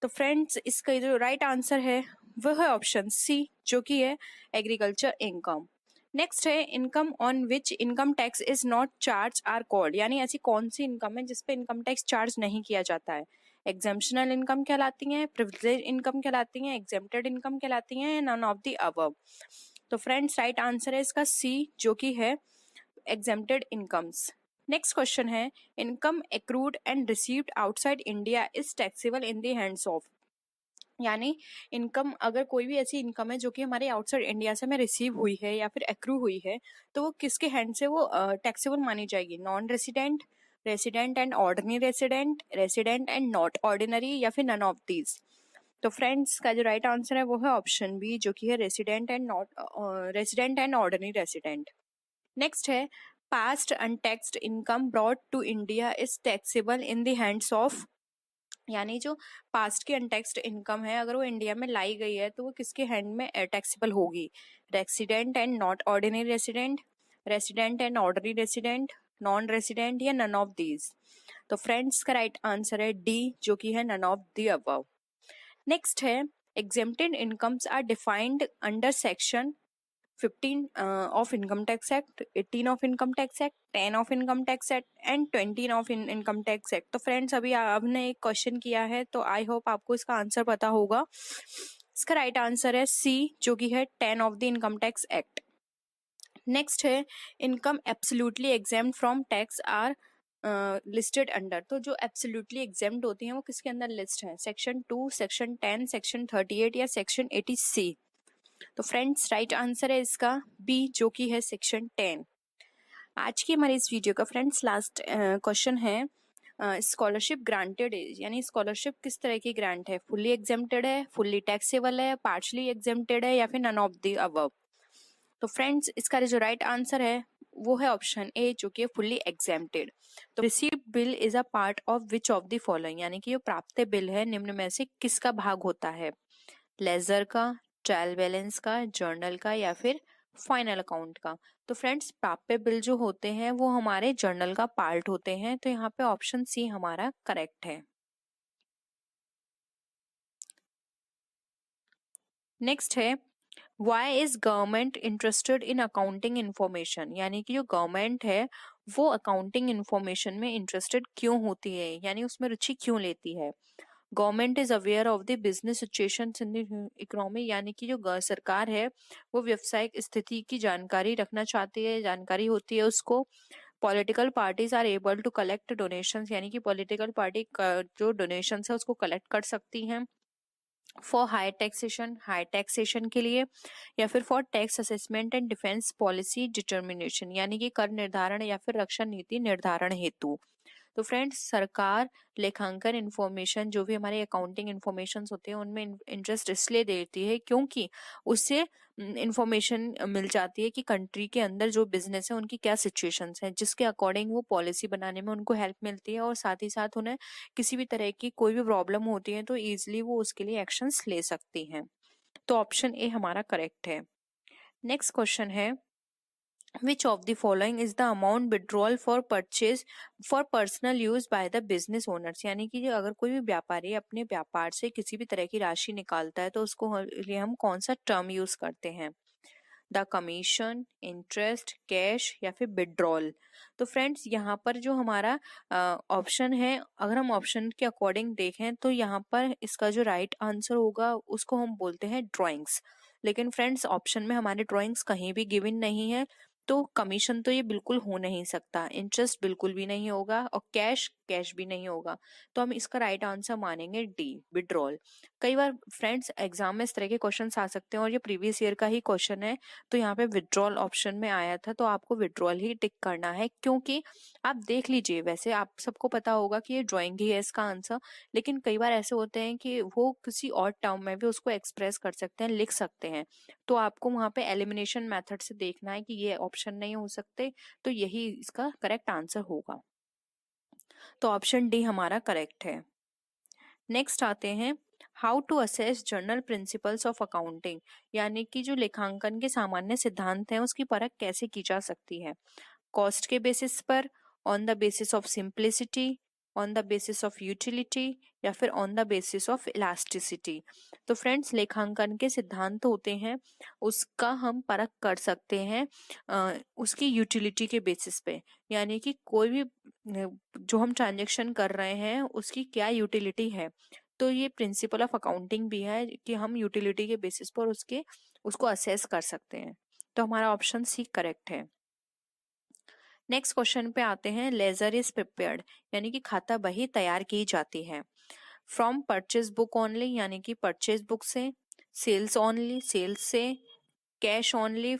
तो फ्रेंड्स इसका जो राइट आंसर है वह है ऑप्शन सी, जो कि है एग्रीकल्चर इनकम। नेक्स्ट है income on which income tax is not charge are called, यानी ऐसी कौन सी इनकम है जिसपे इनकम टैक्स चार्ज नहीं किया जाता है। एग्जेम्पशनल इनकम कहलाती हैं, प्रिविलेज इनकम कहलाती हैं, एग्जेम्प्टेड इनकम कहलाती हैं, नन ऑफ द अबव। तो फ्रेंड्स राइट आंसर है इसका सी, जो कि है एग्जेम्प्टेड इनकम्स। नेक्स्ट क्वेश्चन है income accrued and received outside India is taxable in the hands of, यानी इनकम अगर कोई भी ऐसी इनकम है जो कि हमारे आउटसाइड इंडिया से हमें रिसीव हुई है या फिर एक्रू हुई है, तो वो किसके हैंड से वो टैक्सेबल मानी जाएगी। Non resident, resident and ordinary resident, resident and not ordinary या फिर नन ऑफ दीज। तो फ्रेंड्स का जो राइट आंसर है वो है ऑप्शन बी, जो कि है resident and not resident and ordinary resident. Next है past untaxed income brought to India is taxable in the hands of, यानी जो पास्ट की अनटैक्स्ड इनकम है अगर वो इंडिया में लाई गई है तो वो किसके हैंड में टैक्सेबल होगी। Resident and not ordinary resident, resident and ordinary resident, non resident या नन ऑफ दीज। तो फ्रेंड्स का राइट आंसर है डी, जो कि है none of the above. Next है exempted incomes are defined under section 15 of income tax act, 18 of income tax act, 10 of income tax act and 20 of income tax act। तो फ्रेंड्स अभी आपने एक क्वेश्चन किया है तो आई होप आपको इसका आंसर पता होगा। इसका राइट आंसर है सी, जो कि है 10 of the income tax act. Next है income absolutely exempt from tax are listed under, तो जो एब्सोल्युटली एग्जेम्प्ट होती हैं वो किसके अंदर लिस्ट है। सेक्शन 2, सेक्शन 10, सेक्शन 38 या सेक्शन 80C। तो फ्रेंड्स राइट आंसर है इसका बी, जो कि है सेक्शन 10। आज की हमारी इस वीडियो का फ्रेंड्स लास्ट क्वेश्चन है स्कॉलरशिप ग्रांटेड इज, यानी स्कॉलरशिप किस तरह की ग्रांट है। फुल्ली एग्जेम्प्टेड है, फुल्ली टैक्सेबल है, पार्शली एग्जेम्प्टेड है या फिर नन ऑफ द अबव। तो फ्रेंड्स इसका जो राइट आंसर है वो है ऑप्शन ए, जो कि फुल्ली एग्जेम्प्टेड। तो received bill is a part of which of the following, यानी कि जो प्राप्त बिल है निम्न में से किसका भाग होता है। लेजर का, ट्रायल बैलेंस का, जर्नल का या फिर फाइनल अकाउंट का। तो फ्रेंड्स प्राप्य बिल जो होते हैं वो हमारे जर्नल का पार्ट होते हैं, तो यहाँ पे ऑप्शन सी हमारा करेक्ट है। नेक्स्ट है why is government interested in accounting information, यानी कि जो गवर्नमेंट है वो अकाउंटिंग इंफॉर्मेशन में इंटरेस्टेड क्यों होती है, यानी उसमें रुचि क्यों लेती है। Government is aware of the business situation in the economy, यानी कि जो सरकार है वो व्यवसायिक स्थिति की जानकारी रखना चाहती है, जानकारी होती है उसको। Political parties are able to collect donations, यानी कि पॉलिटिकल पार्टी जो डोनेशन है उसको कलेक्ट कर सकती हैं। फॉर हाई टैक्सेशन के लिए, या फिर for tax assessment and defence policy determination, यानी कि कर निर्धारण या फिर रक्षा नीति निर्धारण हेतु। तो फ्रेंड्स सरकार लेखांकन इन्फॉर्मेशन जो भी हमारे अकाउंटिंग इन्फॉर्मेशन होते हैं उनमें इंटरेस्ट इसलिए देती है क्योंकि उससे इंफॉर्मेशन मिल जाती है कि कंट्री के अंदर जो बिजनेस है उनकी क्या सिचुएशंस हैं, जिसके अकॉर्डिंग वो पॉलिसी बनाने में उनको हेल्प मिलती है और साथ ही साथ उन्हें किसी भी तरह की कोई भी प्रॉब्लम होती है तो इजीली वो उसके लिए एक्शंस ले सकती हैं। तो ऑप्शन ए हमारा करेक्ट है। नेक्स्ट क्वेश्चन है which of the following is the amount withdrawal for purchase for personal use by the business owners, यानी कि अगर कोई भी व्यापारी अपने व्यापार से किसी भी तरह की राशि निकालता है तो उसको लिए हम कौन सा टर्म यूज करते हैं, द कमीशन, इंटरेस्ट, कैश या फिर विड्रॉल। तो फ्रेंड्स यहाँ पर जो हमारा ऑप्शन है, अगर हम ऑप्शन के अकॉर्डिंग देखें तो यहाँ पर इसका जो राइट आंसर होगा उसको हम बोलते हैं ड्राइंग्स। लेकिन फ्रेंड्स ऑप्शन में हमारे ड्राइंग्स कहीं भी गिवन नहीं है, तो कमीशन तो ये बिल्कुल हो नहीं सकता, इंटरेस्ट बिल्कुल भी नहीं होगा और कैश भी नहीं होगा। तो हम इसका राइट आंसर मानेंगे डी, विड्रॉल। कई बार फ्रेंड्स एग्जाम में इस तरह के क्वेश्चन आ सकते हैं और ये प्रीवियस ईयर का ही क्वेश्चन है, तो यहाँ पे विड्रॉल ऑप्शन में आया था तो आपको विड्रॉल ही टिक करना है, क्योंकि आप देख लीजिए वैसे आप सबको पता होगा कि ये ड्राइंग ही है इसका आंसर, लेकिन कई बार ऐसे होते हैं कि वो किसी और टर्म में भी उसको एक्सप्रेस कर सकते हैं, लिख सकते हैं। तो आपको वहां पे एलिमिनेशन मेथड से देखना है कि ये ऑप्शन नहीं हो सकते, तो यही इसका करेक्ट आंसर होगा। तो ऑप्शन डी हमारा करेक्ट है। नेक्स्ट आते हैं how to assess general principles of accounting, यानी कि जो लेखांकन के सामान्य सिद्धांत हैं उसकी परख कैसे की जा सकती है, कॉस्ट के बेसिस पर, on the basis of simplicity, on the basis of utility या फिर on the basis of elasticity. तो फ्रेंड्स लेखांकन के सिद्धांत होते हैं उसका हम परख कर सकते हैं उसकी यूटिलिटी के बेसिस पे, यानी कि कोई भी जो हम ट्रांजेक्शन कर रहे हैं उसकी क्या यूटिलिटी है। तो ये प्रिंसिपल ऑफ अकाउंटिंग भी है कि हम यूटिलिटी के बेसिस पर उसको असेस कर सकते हैं। तो हमारा ऑप्शन सी करेक्ट है। नेक्स्ट क्वेश्चन पे आते हैं लेजर इज प्रिपेयर्ड, यानी कि खाता बही तैयार की जाती है फ्रॉम परचेज बुक ओनली, यानी कि परचेज बुक से, सेल्स ओनली, सेल्स से, कैश ओनली,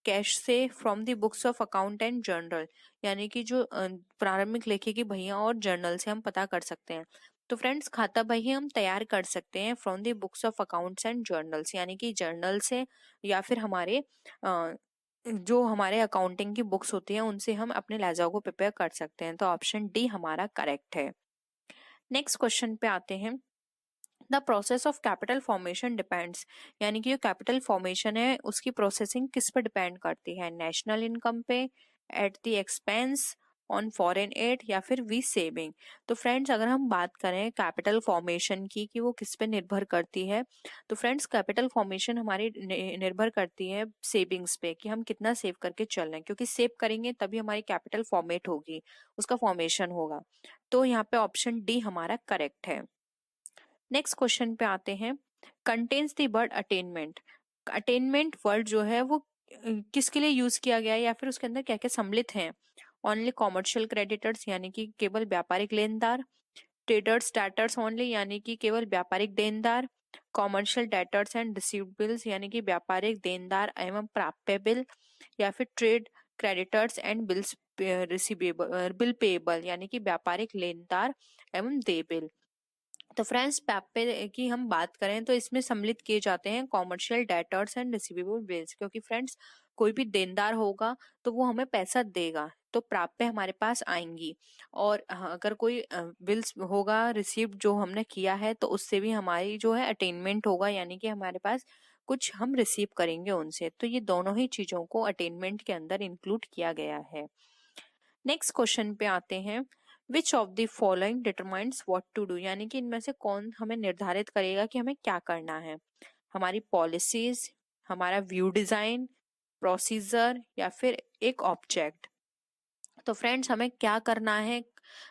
कैश से, from the books of account and journal, यानी कि जो प्रारंभिक लेखे की बहियां और जर्नल से हम पता कर सकते हैं। तो फ्रेंड्स खाता बही हम तैयार कर सकते हैं from the books of accounts and journals, यानी कि जर्नल से या फिर हमारे जो हमारे अकाउंटिंग की बुक्स होती हैं उनसे हम अपने लेजर को प्रिपेयर कर सकते हैं। तो ऑप्शन डी हमारा करेक्ट है। नेक्स्ट क्वेश्चन पे आते हैं the process of capital formation depends, यानी कि जो कैपिटल फॉर्मेशन है उसकी प्रोसेसिंग किस पर डिपेंड करती है, नेशनल इनकम पे, at the expense, on foreign add या फिर वी सेविंग। तो फ्रेंड्स अगर हम बात करें कैपिटल फॉर्मेशन की कि वो किस पे निर्भर करती है, तो फ्रेंड्स कैपिटल फॉर्मेशन हमारी निर्भर करती है सेविंग्स पे, कि हम कितना सेव करके चल रहे हैं, क्योंकि सेव करेंगे तभी हमारी कैपिटल फॉर्मेट होगी, उसका फॉर्मेशन होगा। तो यहाँ पे ऑप्शन डी हमारा करेक्ट है। नेक्स्ट क्वेश्चन पे आते हैं contains the word attainment, attainment word जो है वो किसके लिए यूज किया गया है या फिर उसके अंदर क्या क्या सम्मिलित हैं, ओनली कॉमर्शियल क्रेडिटर्स, यानी कि केवल व्यापारिक लेनदार, ट्रेडर्स डेटर्स ओनली, यानी कि केवल व्यापारिक देनदार, कॉमर्शियल डेटर्स एंड रिसीवेबल्स, यानी कि व्यापारिक देनदार एवं प्राप्य बिल, या फिर trade creditors and bills receivable bill payable, यानी कि व्यापारिक लेनदार एवं देय बिल। तो फ्रेंड्स प्राप्य की हम बात करें तो इसमें सम्मिलित किए जाते हैं commercial debtors and receivable bills, क्योंकि फ्रेंड्स कोई भी देनदार होगा तो वो हमें पैसा देगा तो प्राप्य हमारे पास आएंगी, और अगर कोई बिल्स होगा रिसीव जो हमने किया है तो उससे भी हमारी जो है अटेनमेंट होगा, यानी कि हमारे पास कुछ हम रिसीव करेंगे उनसे। तो ये दोनों ही चीजों को अटेनमेंट के अंदर इंक्लूड किया गया है। नेक्स्ट क्वेश्चन पे आते हैं which of the following determines what to do, यानी कि इनमें से कौन हमें निर्धारित करेगा कि हमें क्या करना है, हमारी पॉलिसीज, हमारा व्यू डिजाइन, प्रोसीजर या फिर एक ऑब्जेक्ट। तो फ्रेंड्स हमें क्या करना है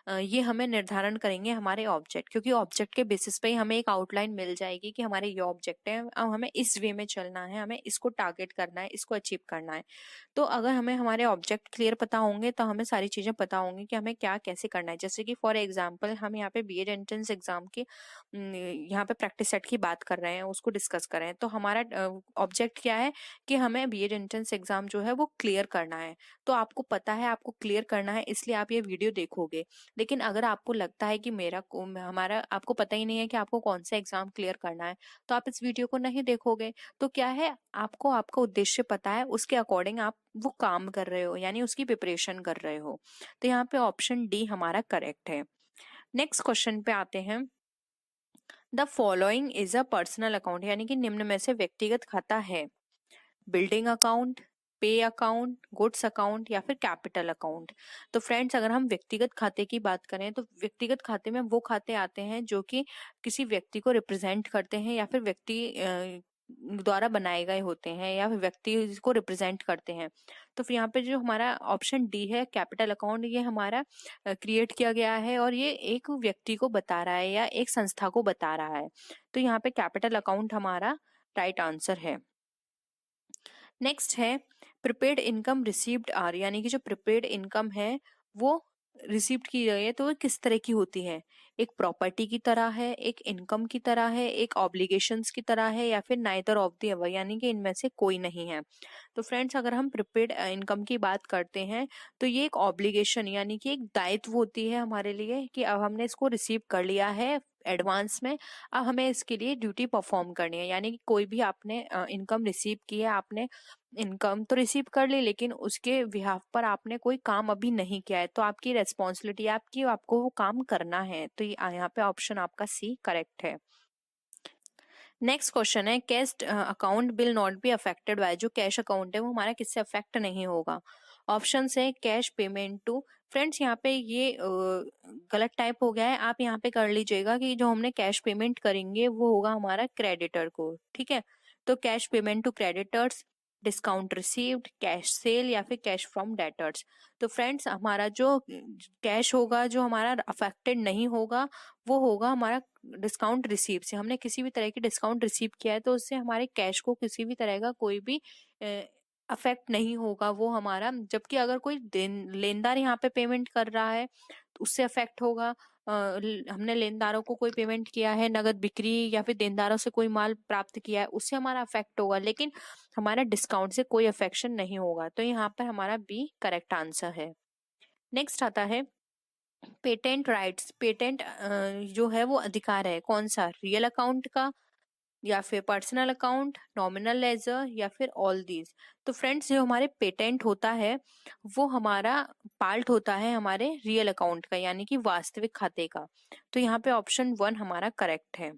ये हमें निर्धारण करेंगे हमारे ऑब्जेक्ट, क्योंकि ऑब्जेक्ट के बेसिस पे ही हमें एक आउटलाइन मिल जाएगी कि हमारे ये ऑब्जेक्ट है, अब हमें इस वे में चलना है, हमें इसको टारगेट करना है, इसको अचीव करना है। तो अगर हमें हमारे ऑब्जेक्ट क्लियर पता होंगे तो हमें सारी चीजें पता होंगी कि हमें क्या कैसे करना है। जैसे कि फॉर एग्जाम्पल हम यहाँ पे बीएड एंट्रेंस एग्जाम की यहाँ पे प्रैक्टिस सेट की बात कर रहे हैं, उसको डिस्कस कर रहे हैं। तो हमारा ऑब्जेक्ट क्या है कि हमें बीएड एंट्रेंस एग्जाम जो है वो क्लियर करना है। तो आपको पता है आपको क्लियर करना है, इसलिए आप ये वीडियो देखोगे। लेकिन अगर आपको लगता है कि हमारा आपको पता ही नहीं है कि आपको कौन सा एग्जाम क्लियर करना है, तो आप इस वीडियो को नहीं देखोगे। तो क्या है, आपको आपका उद्देश्य पता है, उसके अकॉर्डिंग आप वो काम कर रहे हो, यानी उसकी प्रिपरेशन कर रहे हो। तो यहाँ पे ऑप्शन डी हमारा करेक्ट है। नेक्स्ट क्वेश्चन पे आते हैं। The following is a personal account, यानी कि निम्न में से व्यक्तिगत खाता है। बिल्डिंग अकाउंट, पे अकाउंट, गुड्स अकाउंट या फिर कैपिटल अकाउंट। तो फ्रेंड्स, अगर हम व्यक्तिगत खाते की बात करें तो व्यक्तिगत खाते में वो खाते आते हैं जो कि किसी व्यक्ति को रिप्रेजेंट करते हैं या फिर व्यक्ति द्वारा बनाए गए होते हैं या फिर व्यक्ति को रिप्रेजेंट करते हैं। तो फिर यहाँ पे जो हमारा ऑप्शन डी है कैपिटल अकाउंट, ये हमारा क्रिएट किया गया है और ये एक व्यक्ति को बता रहा है या एक संस्था को बता रहा है। तो यहाँ पे कैपिटल अकाउंट हमारा राइट आंसर है। नेक्स्ट है प्रीपेड इनकम रिसीव्ड आर, यानी कि जो प्रीपेड इनकम है वो रिसीव्ड की गई है तो वो किस तरह की होती है। एक प्रॉपर्टी की तरह है, एक इनकम की तरह है, एक ऑब्लिगेशंस की तरह है या फिर नाइदर ऑफ द अबव, यानी कि इनमें से कोई नहीं है। तो फ्रेंड्स, अगर हम प्रीपेड इनकम की बात करते हैं तो ये एक ऑब्लिगेशन यानी कि एक दायित्व होती है हमारे लिए कि अब हमने इसको रिसीव कर लिया है एडवांस में, अब हमें इसके लिए ड्यूटी परफॉर्म करनी है। यानी कि कोई भी आपने इनकम रिसीव की है, आपने इनकम तो रिसीव कर ली लेकिन उसके बिहाफ पर आपने कोई काम अभी नहीं किया है, तो आपकी रेस्पॉन्सिबिलिटी आपकी, आपको वो काम करना है। तो यहाँ पे ऑप्शन आपका सी करेक्ट है। नेक्स्ट क्वेश्चन है cash account will not be affected by, जो कैश अकाउंट है वो हमारा किससे अफेक्ट नहीं होगा। ऑप्शन है कैश पेमेंट टू। फ्रेंड्स, यहाँ पे ये गलत टाइप हो गया है, आप यहाँ पे कर लीजिएगा कि जो हमने कैश पेमेंट करेंगे वो होगा हमारा क्रेडिटर को, ठीक है। तो cash payment to creditors, discount received, cash sale या फिर कैश फ्रॉम डेटर्स। तो फ्रेंड्स, हमारा जो कैश होगा जो हमारा अफेक्टेड नहीं होगा वो होगा हमारा डिस्काउंट रिसीव से। हमने किसी भी तरह की डिस्काउंट रिसीव किया है तो उससे हमारे कैश को किसी भी तरह का कोई भी अफेक्ट नहीं होगा वो हमारा। जबकि अगर कोई लेनदार यहाँ पे पेमेंट कर रहा है तो उससे अफेक्ट होगा। हमने लेनदारों को कोई पेमेंट किया है, नगद बिक्री या फिर देनदारों से कोई माल प्राप्त किया है, उससे हमारा अफेक्ट होगा, लेकिन हमारा डिस्काउंट से कोई अफेक्शन नहीं होगा। तो यहाँ पर हमारा बी करेक्ट आंसर है। नेक्स्ट आता है पेटेंट राइट्स। पेटेंट जो है वो अधिकार है कौन सा, रियल अकाउंट का या फिर पर्सनल अकाउंट, नॉमिनल लेजर या फिर ऑल दीज। तो फ्रेंड्स, जो हमारे पेटेंट होता है वो हमारा पार्ट होता है हमारे रियल अकाउंट का, यानी कि वास्तविक खाते का। तो यहाँ पे ऑप्शन 1 हमारा करेक्ट है।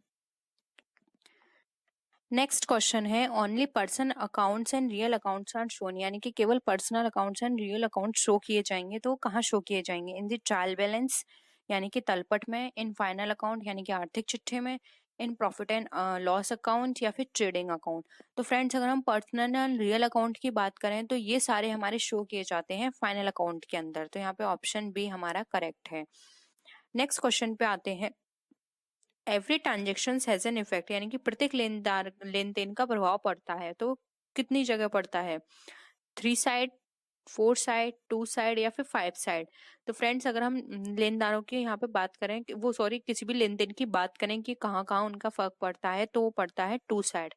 नेक्स्ट क्वेश्चन है only person accounts and real accounts are shown, यानी कि केवल personal accounts and real account show किए जाएंगे। तो कहाँ शो किए जाएंगे, इन द ट्रायल बैलेंस यानी कि तलपट में, इन फाइनल अकाउंट यानी कि आर्थिक चिट्ठे में, in profit and loss account या फिर ट्रेडिंग अकाउंट। तो फ्रेंड्स, अगर हम पर्सनल एंड रियल अकाउंट की बात करें तो ये सारे हमारे शो किए जाते हैं फाइनल अकाउंट के अंदर। तो यहाँ पे ऑप्शन बी हमारा करेक्ट है। नेक्स्ट क्वेश्चन पे आते हैं every transaction has an effect, यानी कि प्रत्येक लेन देन का प्रभाव पड़ता है। तो कितनी जगह पड़ता है, 3 साइड, 4 साइड, 2 साइड या फिर 5 साइड। तो फ्रेंड्स, अगर हम लेनदारों की यहाँ पे बात करें वो सॉरी किसी भी लेन देन की बात करें कि कहाँ कहाँ उनका फर्क पड़ता है, तो वो पड़ता है 2 साइड,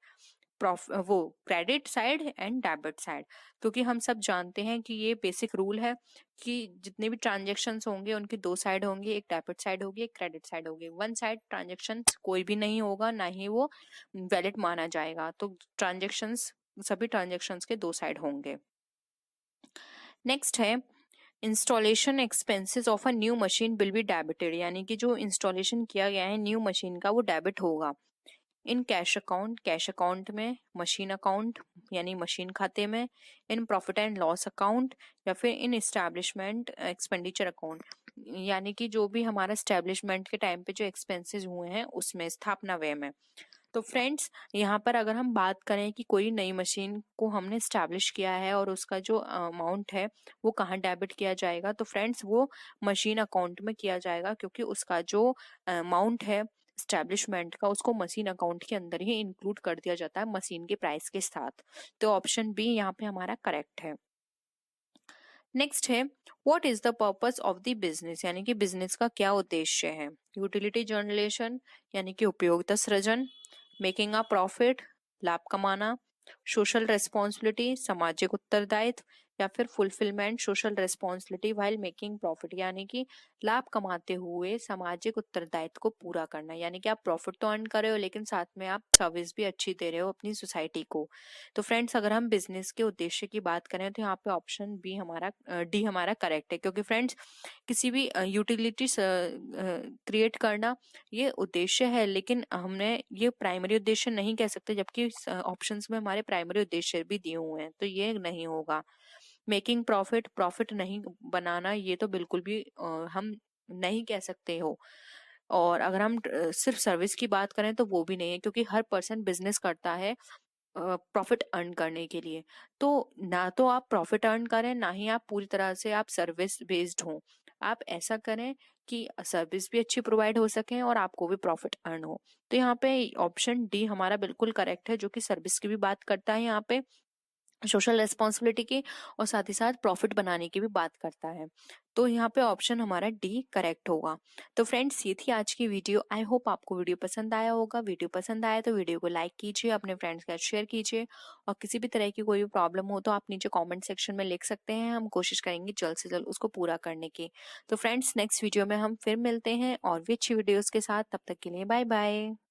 वो credit side and debit side. क्योंकि हम सब जानते हैं कि ये बेसिक रूल है कि जितने भी ट्रांजेक्शन्स होंगे उनकी 2 साइड होंगी, एक डेबिट साइड होगी, एक क्रेडिट साइड होगी। वन साइड ट्रांजेक्शन कोई भी नहीं होगा, ना ही वो वैलिड माना जाएगा। तो सभी ट्रांजेक्शन्स के 2 साइड होंगे। नेक्स्ट है installation expenses of a new machine will be debited, यानी कि जो इंस्टॉलेशन किया गया है न्यू मशीन का वो डेबिट होगा। In cash account, cash account में, मशीन अकाउंट यानी मशीन खाते में, in profit and loss account या फिर इन एस्टैब्लिशमेंट एक्सपेंडिचर अकाउंट, यानी कि जो भी हमारा एस्टैब्लिशमेंट के टाइम पे जो एक्सपेंसेस हुए हैं उसमें, स्थापना व्यय में। तो फ्रेंड्स, यहाँ पर अगर हम बात करें कि कोई नई मशीन को हमने स्टैब्लिश किया है और उसका जो अमाउंट है वो कहाँ डेबिट किया जाएगा, तो फ्रेंड्स वो मशीन अकाउंट में किया जाएगा, क्योंकि उसका जो अमाउंट है स्टैब्लिशमेंट का उसको मशीन अकाउंट के अंदर ही इंक्लूड कर दिया जाता है मशीन के प्राइस के साथ। तो ऑप्शन बी यहाँ पे हमारा करेक्ट है। नेक्स्ट है what is the purpose of the business, यानी कि बिजनेस का क्या उद्देश्य है। यूटिलिटी जनरेशन यानी कि उपयोगिता सृजन, मेकिंग अ प्रॉफिट लाभ कमाना, सोशल रेस्पॉन्सिबिलिटी सामाजिक उत्तरदायित्व या फिर fulfilment social responsibility while making profit, यानी कि लाभ कमाते हुए सामाजिक उत्तरदायित्व को पूरा करना, यानी कि आप प्रॉफिट तो अर्न कर रहे हो लेकिन साथ में आप सर्विस भी अच्छी दे रहे हो अपनी सोसाइटी को। तो फ्रेंड्स, अगर हम बिजनेस के उद्देश्य की बात करें तो यहाँ पे ऑप्शन डी हमारा करेक्ट है, क्योंकि फ्रेंड्स किसी भी यूटिलिटी क्रिएट करना ये उद्देश्य है, लेकिन हमने ये प्राइमरी उद्देश्य नहीं कह सकते, जबकि ऑप्शंस में हमारे प्राइमरी उद्देश्य भी दिए हुए हैं, तो ये नहीं होगा। मेकिंग प्रॉफिट, प्रॉफिट नहीं बनाना, ये तो बिल्कुल भी हम नहीं कह सकते हो। और अगर हम सिर्फ सर्विस की बात करें तो वो भी नहीं है, क्योंकि हर पर्सन बिजनेस करता है प्रॉफिट अर्न करने के लिए। तो ना तो आप प्रॉफिट अर्न करें, ना ही आप पूरी तरह से आप सर्विस बेस्ड हो। आप ऐसा करें कि सर्विस भी अच्छी प्रोवाइड हो सके और आपको भी प्रॉफिट अर्न हो। तो यहाँ पे ऑप्शन डी हमारा बिल्कुल करेक्ट है, जो कि सर्विस की भी बात करता है यहाँ पे, सोशल रिस्पॉन्सिबिलिटी की, और साथ ही साथ प्रॉफिट बनाने की भी बात करता है। तो यहाँ पे ऑप्शन हमारा डी करेक्ट होगा। तो फ्रेंड्स, ये थी आज की वीडियो। आई होप आपको वीडियो पसंद आया होगा। वीडियो पसंद आया तो वीडियो को लाइक कीजिए, अपने फ्रेंड्स के साथ शेयर कीजिए, और किसी भी तरह की कोई भी प्रॉब्लम हो तो आप नीचे कॉमेंट सेक्शन में लिख सकते हैं। हम कोशिश करेंगे जल्द से जल्द उसको पूरा करने की। तो फ्रेंड्स, नेक्स्ट वीडियो में हम फिर मिलते हैं और भी अच्छी वीडियोज के साथ। तब तक के लिए बाय बाय।